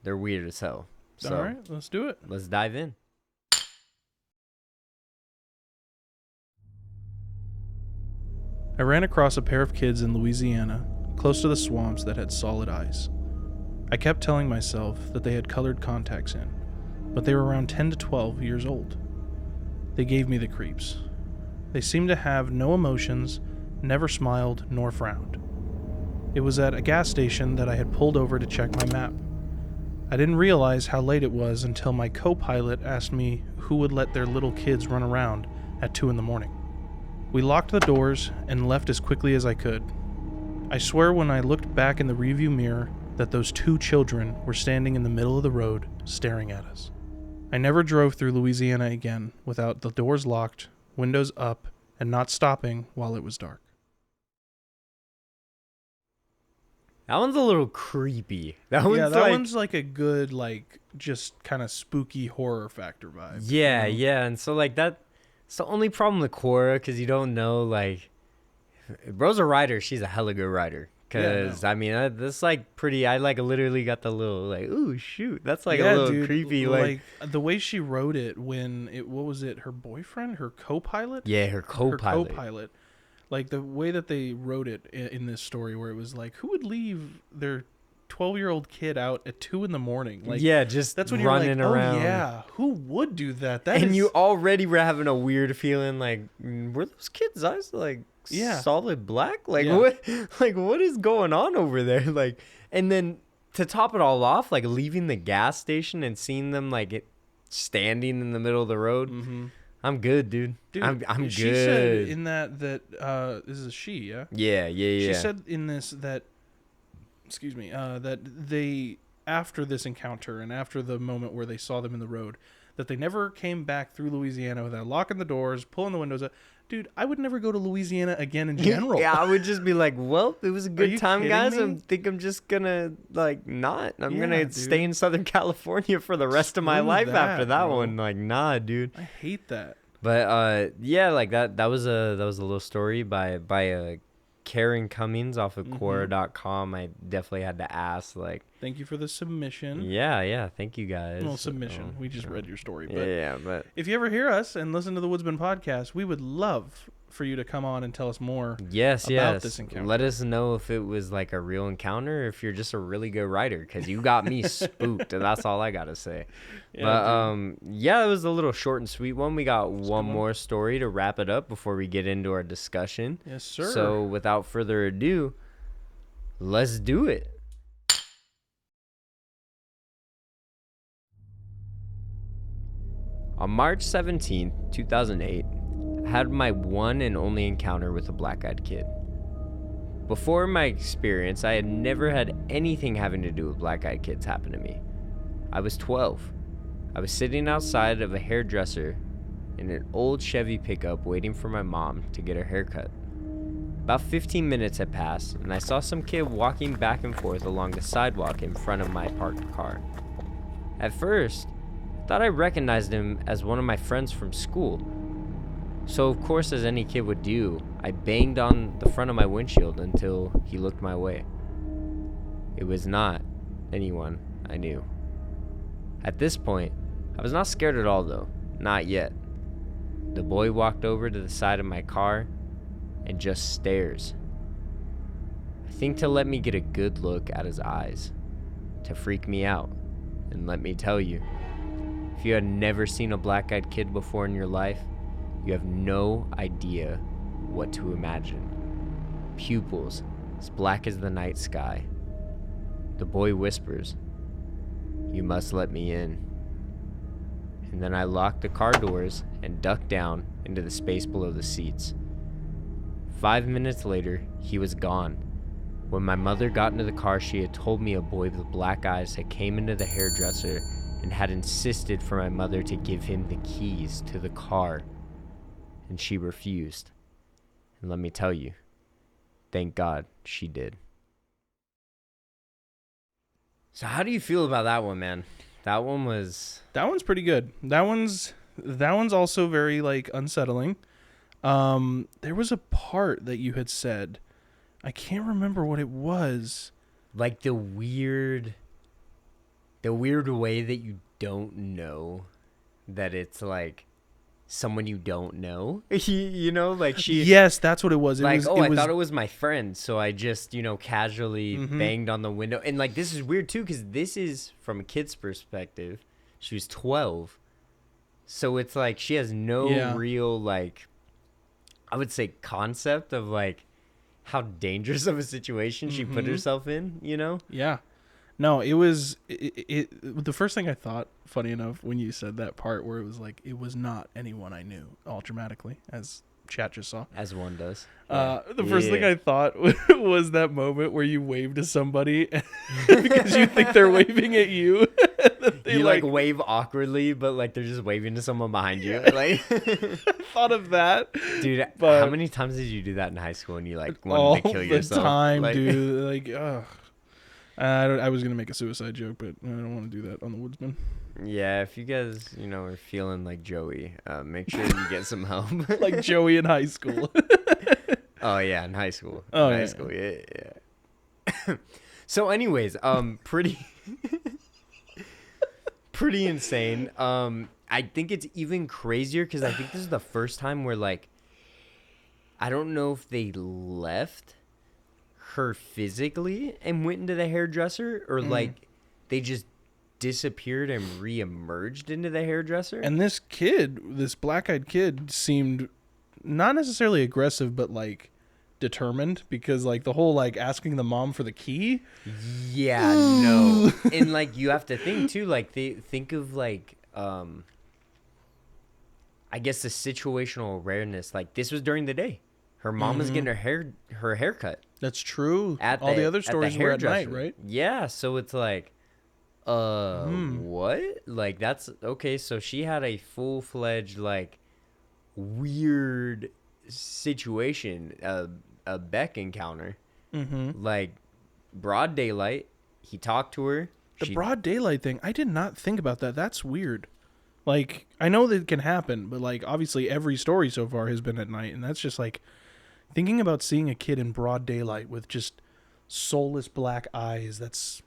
they're weird as hell. So all right, let's do it. Let's dive in. I ran across a pair of kids in Louisiana, close to the swamps that had solid ice. I kept telling myself that they had colored contacts in, but they were around 10 to 12 years old. They gave me the creeps. They seemed to have no emotions, never smiled nor frowned. It was at a gas station that I had pulled over to check my map. I didn't realize how late it was until my co-pilot asked me who would let their little kids run around at 2 a.m. We locked the doors and left as quickly as I could. I swear when I looked back in the rearview mirror that those 2 children were standing in the middle of the road staring at us. I never drove through Louisiana again without the doors locked, windows up, and not stopping while it was dark. That one's a little creepy. That one's like a good, like, just kind of spooky horror factor vibe. Yeah, you know? yeah. And so, like, that's the only problem with Quora, because you don't know, like, Rosa Ryder, she's a hella good writer. Because, I mean, that's, like, pretty, I, like, literally got the little, like, ooh, shoot. That's, like, a little dude, creepy. Like, the way she wrote it when what was it, her boyfriend, her co-pilot? Yeah, her co-pilot. Her co-pilot. Like, the way that they wrote it in this story, where it was like, who would leave their 12-year-old kid out at 2 a.m? Like, yeah, just that's when running you're like, around. Oh yeah, who would do that? You already were having a weird feeling, like, were those kids' eyes like solid black? Like what? Like what is going on over there? Like, and then to top it all off, like leaving the gas station and seeing them like standing in the middle of the road. Mm-hmm. I'm good, dude. I'm good. She said in that this is a she, yeah? Yeah. She said in this that, that they, after this encounter and after the moment where they saw them in the road, that they never came back through Louisiana without locking the doors, pulling the windows up. Dude, I would never go to Louisiana again in general. Yeah, I would just be like, well, it was a good time, guys. Me? I think I'm just gonna, like, not. I'm gonna stay in Southern California for the rest of my life after that one. Like, nah, dude. I hate that. But, yeah, like, that was a little story by Karen Cummings off of Quora.com. I definitely had to ask, like... Thank you for the submission. Yeah, thank you guys. Well, submission. We just read your story. But yeah, but... if you ever hear us and listen to the Woodsmen podcast, we would love for you to come on and tell us more Yes, about this encounter. Let us know if it was like a real encounter or if you're just a really good writer, because you got me spooked, and that's all I got to say. Yeah, But yeah, it was a little short and sweet one. We got one one. more story to wrap it up before we get into our discussion. Yes, sir. So without further ado, let's do it. On March 17th, 2008, I had my one and only encounter with a black-eyed kid. Before my experience, I had never had anything having to do with black-eyed kids happen to me. I was 12. I was sitting outside of a hairdresser in an old Chevy pickup waiting for my mom to get her haircut. About 15 minutes had passed, and I saw some kid walking back and forth along the sidewalk in front of my parked car. At first, I thought I recognized him as one of my friends from school. So of course, as any kid would do, I banged on the front of my windshield until he looked my way. It was not anyone I knew. At this point, I was not scared at all though, not yet. The boy walked over to the side of my car and just stares. I think to let me get a good look at his eyes, to freak me out. And let me tell you, if you had never seen a black-eyed kid before in your life, you have no idea what to imagine. Pupils as black as the night sky. The boy whispers, "You must let me in." And then I locked the car doors and ducked down into the space below the seats. 5 minutes later, he was gone. When my mother got into the car, she had told me a boy with black eyes had came into the hairdresser and had insisted for my mother to give him the keys to the car. And she refused. And let me tell you, thank God she did. So how do you feel about that one, man? That one's pretty good. That one's also very like unsettling. There was a part that you had said, I can't remember what it was. like the weird way that you don't know that it's like someone you don't know. You know, like she. Yes, that's what it was. I thought it was my friend, so I just, casually banged on the window. And like, this is weird too, because this is from a kid's perspective. She was 12, so it's like she has no real, like, I would say, concept of like how dangerous of a situation she put herself in. Yeah. No, it was the first thing I thought, funny enough, when you said that part where it was like, it was not anyone I knew, all dramatically, as chat just saw. As one does. The first thing I thought was that moment where you wave to somebody because you think they're waving at you. You like wave awkwardly, but like they're just waving to someone behind you. Like, I thought of that. Dude, but how many times did you do that in high school and you like wanted to kill yourself? All the time, like, dude. Like, ugh. I was going to make a suicide joke, but I don't want to do that on the Woodsmen. Yeah, if you guys, are feeling like Joey, make sure you get some help. Like Joey in high school. Oh, yeah, in high school. Oh, in high yeah. school, yeah. So anyways, pretty insane. I think it's even crazier because I think this is the first time where, like, I don't know if they left her physically and went into the hairdresser or like they just disappeared and re-emerged into the hairdresser. And this black-eyed kid seemed not necessarily aggressive, but like determined, because like the whole like asking the mom for the key. Yeah, no. And like you have to think too, like they think of like I guess the situational awareness. Like this was during the day. Her mom was getting her haircut. That's true. All the other stories were at night, right? Yeah, so it's like, what? Like, that's, okay, so she had a full-fledged, like, weird situation, a Beck encounter. Like, broad daylight, he talked to her. The broad daylight thing, I did not think about that. That's weird. Like, I know that it can happen, but, like, obviously every story so far has been at night, and that's just, like, thinking about seeing a kid in broad daylight with just soulless black eyes, that's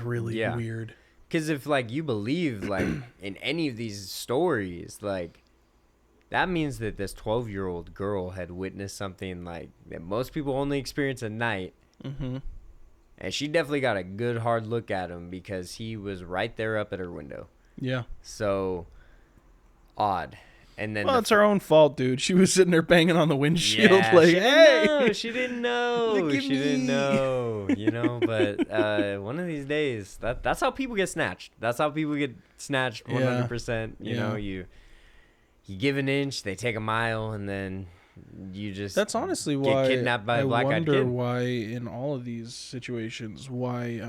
really weird. Because if, like, you believe, like, in any of these stories, like, that means that this 12-year-old girl had witnessed something like that most people only experience at night. Mm-hmm. And she definitely got a good hard look at him because he was right there up at her window. Yeah. So odd. And then well, it's her own fault, dude. She was sitting there banging on the windshield, yeah, like, she "Hey, didn't know. She didn't know. Look at She didn't me." know. You know, but one of these days, that's how people get snatched. That's how people get snatched 100%. You know, you give an inch, they take a mile, and then you just That's honestly get why kidnapped by a I black-eyed wonder kid. why in all of these situations, why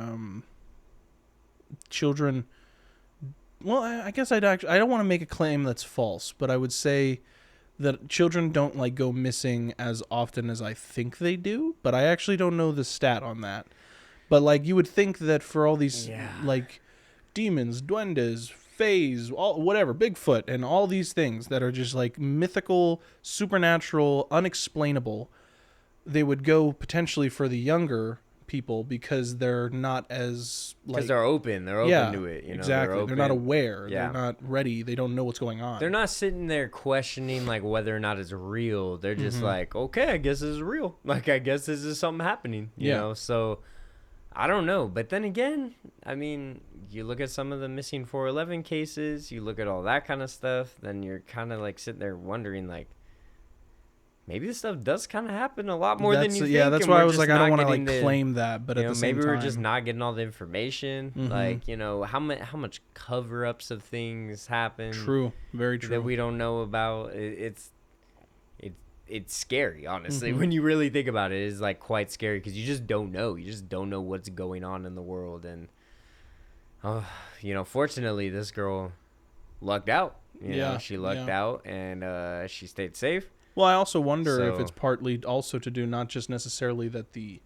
children. Well, I guess I don't want to make a claim that's false, but I would say that children don't like go missing as often as I think they do. But I actually don't know the stat on that. But like you would think that for all these like demons, duendes, fays, all whatever, Bigfoot, and all these things that are just like mythical, supernatural, unexplainable, they would go potentially for the younger people because they're not as like Because they're open to it. You know, exactly. They're not aware. Yeah. They're not ready. They don't know what's going on. They're not sitting there questioning like whether or not it's real. They're just like, okay, I guess this is real. Like, I guess this is something happening. You know, so I don't know. But then again, I mean, you look at some of the missing 411 cases, you look at all that kind of stuff, then you're kind of like sitting there wondering like, maybe this stuff does kind of happen a lot more than you think. Yeah, that's and why we're I was just like, I don't not want to like getting claim that, but you at know, the same maybe time, we're just not getting all the information. Like, you know, how much cover-ups of things happen. True, very true. That we don't know about. It's scary, honestly. When you really think about it, it's like quite scary because you just don't know. You just don't know what's going on in the world. And, you know, fortunately, this girl lucked out. You know, she lucked out and she stayed safe. Well, I also wonder if So- it's partly also to do not just necessarily that the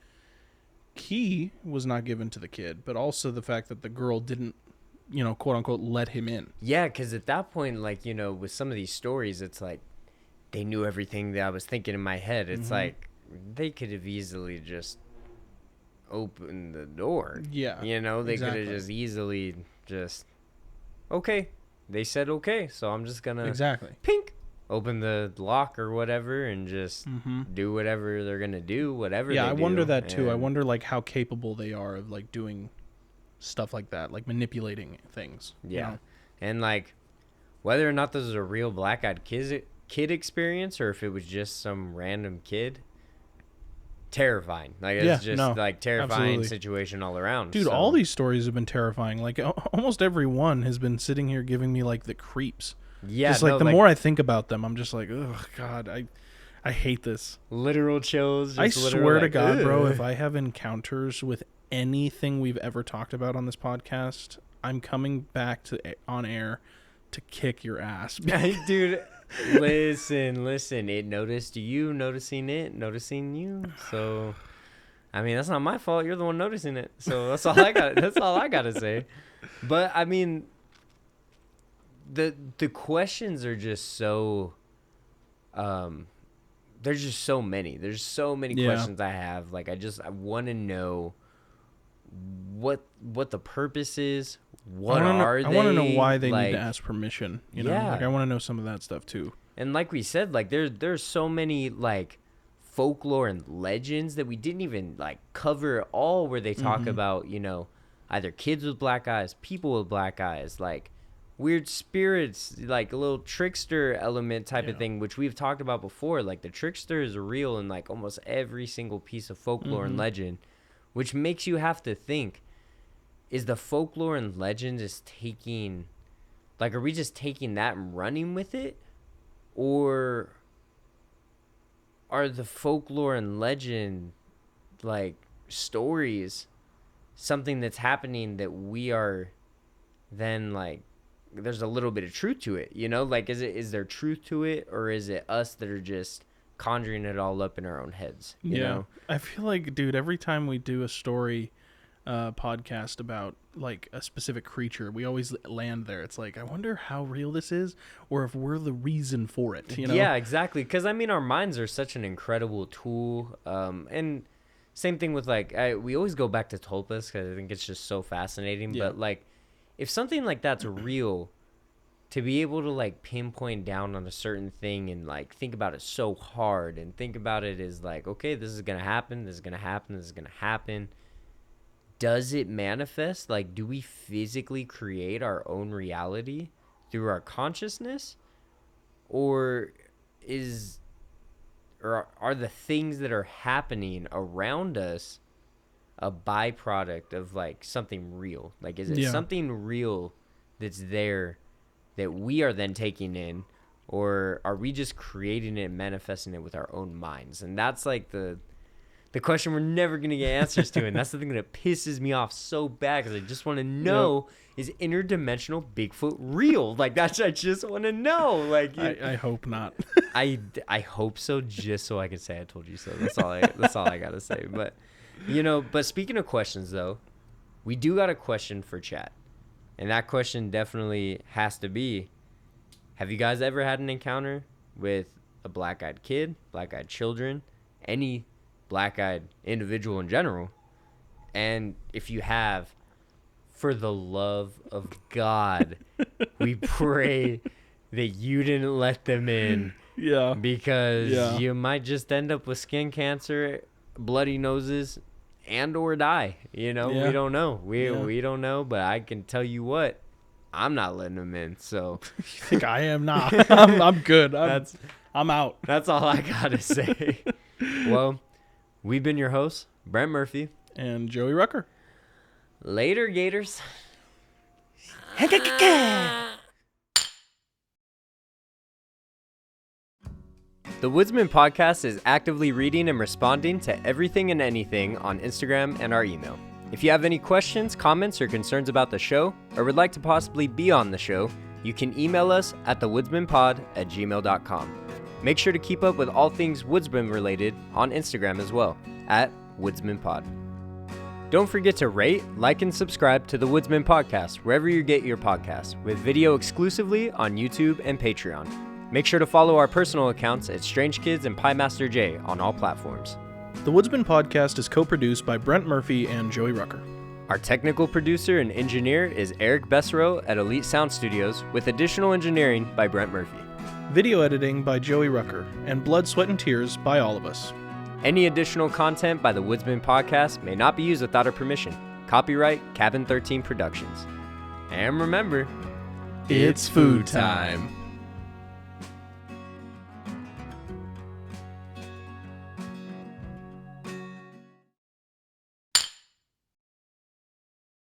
key was not given to the kid, but also the fact that the girl didn't, you know, quote unquote, let him in. Yeah, because at that point, like, you know, with some of these stories, it's like they knew everything that I was thinking in my head. It's like they could have easily just opened the door. Yeah. You know, they could have just easily just, okay. They said okay, so I'm just going to pink, open the lock or whatever and just do whatever they're going to do, whatever Yeah, they I do. wonder that too. I And- wonder like how capable they are of like doing stuff like that, like manipulating things. Yeah. You know? And like whether or not this is a real black-eyed kid experience or if it was just some random kid, terrifying. Like it's like terrifying absolutely. situation all around. Dude, So- all these stories have been terrifying. Like almost every one has been sitting here giving me like the creeps. yeah, Just like no, the more I think about them, I'm just like, oh God, I hate this. literal chills. Just I literal, swear to like, God, bro, ugh. if I have encounters with anything we've ever talked about on this podcast, I'm coming back to on air to kick your ass. Dude, listen. It noticed you, noticing you. So, I mean, that's not my fault. You're the one noticing it. So that's all I got. That's all I got to say. But I mean, the questions are just so. There's just so many. There's so many questions I have. Like I want to know what the purpose is. What are they? I want to know why they like, need to ask permission. You know, Yeah. like I want to know some of that stuff too. And like we said, like there's so many like folklore and legends that we didn't even like cover at all, where they talk about, you know, either kids with black eyes, people with black eyes, like weird spirits, like a little trickster element type of thing, which we've talked about before. Like the trickster is real in like almost every single piece of folklore and legend, which makes you have to think, is the folklore and legend just taking, like, are we just taking that and running with it? Or are the folklore and legend, like, stories something that's happening that we are then, like, there's a little bit of truth to it, you know? Like, is there truth to it, or is it us that are just conjuring it all up in our own heads, you know? I feel like, dude, every time we do a story podcast about like a specific creature, we always land there. It's like, I wonder how real this is, or if we're the reason for it, you know? Yeah, exactly. Because I mean, our minds are such an incredible tool. And same thing with like, we always go back to tulpas because I think it's just so fascinating. Yeah. But like, if something like that's real, to be able to like pinpoint down on a certain thing and like think about it so hard and think about it as like, okay, this is going to happen, this is going to happen, this is going to happen. Does it manifest? Like, do we physically create our own reality through our consciousness? Or are the things that are happening around us a byproduct of like something real? Like, is it something real that's there that we are then taking in, or are we just creating it and manifesting it with our own minds? And that's like the question we're never going to get answers to. And that's the thing that pisses me off so bad, because I just want to know, is interdimensional Bigfoot real? Like, that's, I just want to know. Like, I hope not. I hope so, just so I can say I told you so. That's all I got to say. But, but speaking of questions, though, we do got a question for chat. And that question definitely has to be, have you guys ever had an encounter with a black-eyed kid, black-eyed children, any black-eyed individual in general? And if you have, for the love of God, we pray that you didn't let them in. Yeah. Because you might just end up with skin cancer, bloody noses, and or die. We don't know. We don't know, but I can tell you what, I'm not letting them in. So You think I am not? I'm good. I'm out. That's all I gotta say. Well, we've been your hosts, Brent Murphy And Joey Rucker. Later, Gators. The Woodsmen podcast is actively reading and responding to everything and anything on Instagram and our email. If you have any questions, comments, or concerns about the show, or would like to possibly be on the show, you can email us at thewoodsmanpod@gmail.com. Make sure to keep up with all things Woodsman related on Instagram as well, at WoodsmanPod. Don't forget to rate, like, and subscribe to the Woodsman podcast wherever you get your podcasts, with video exclusively on YouTube and Patreon. Make sure to follow our personal accounts at Strange Kids and Pie Master J on all platforms. The Woodsman podcast is co-produced by Brent Murphy and Joey Rucker. Our technical producer and engineer is Eric Bessero at Elite Sound Studios, with additional engineering by Brent Murphy. Video editing by Joey Rucker, and blood, sweat, and tears by all of us. Any additional content by the Woodsman podcast may not be used without our permission. Copyright Cabin 13 Productions. And remember, It's food time.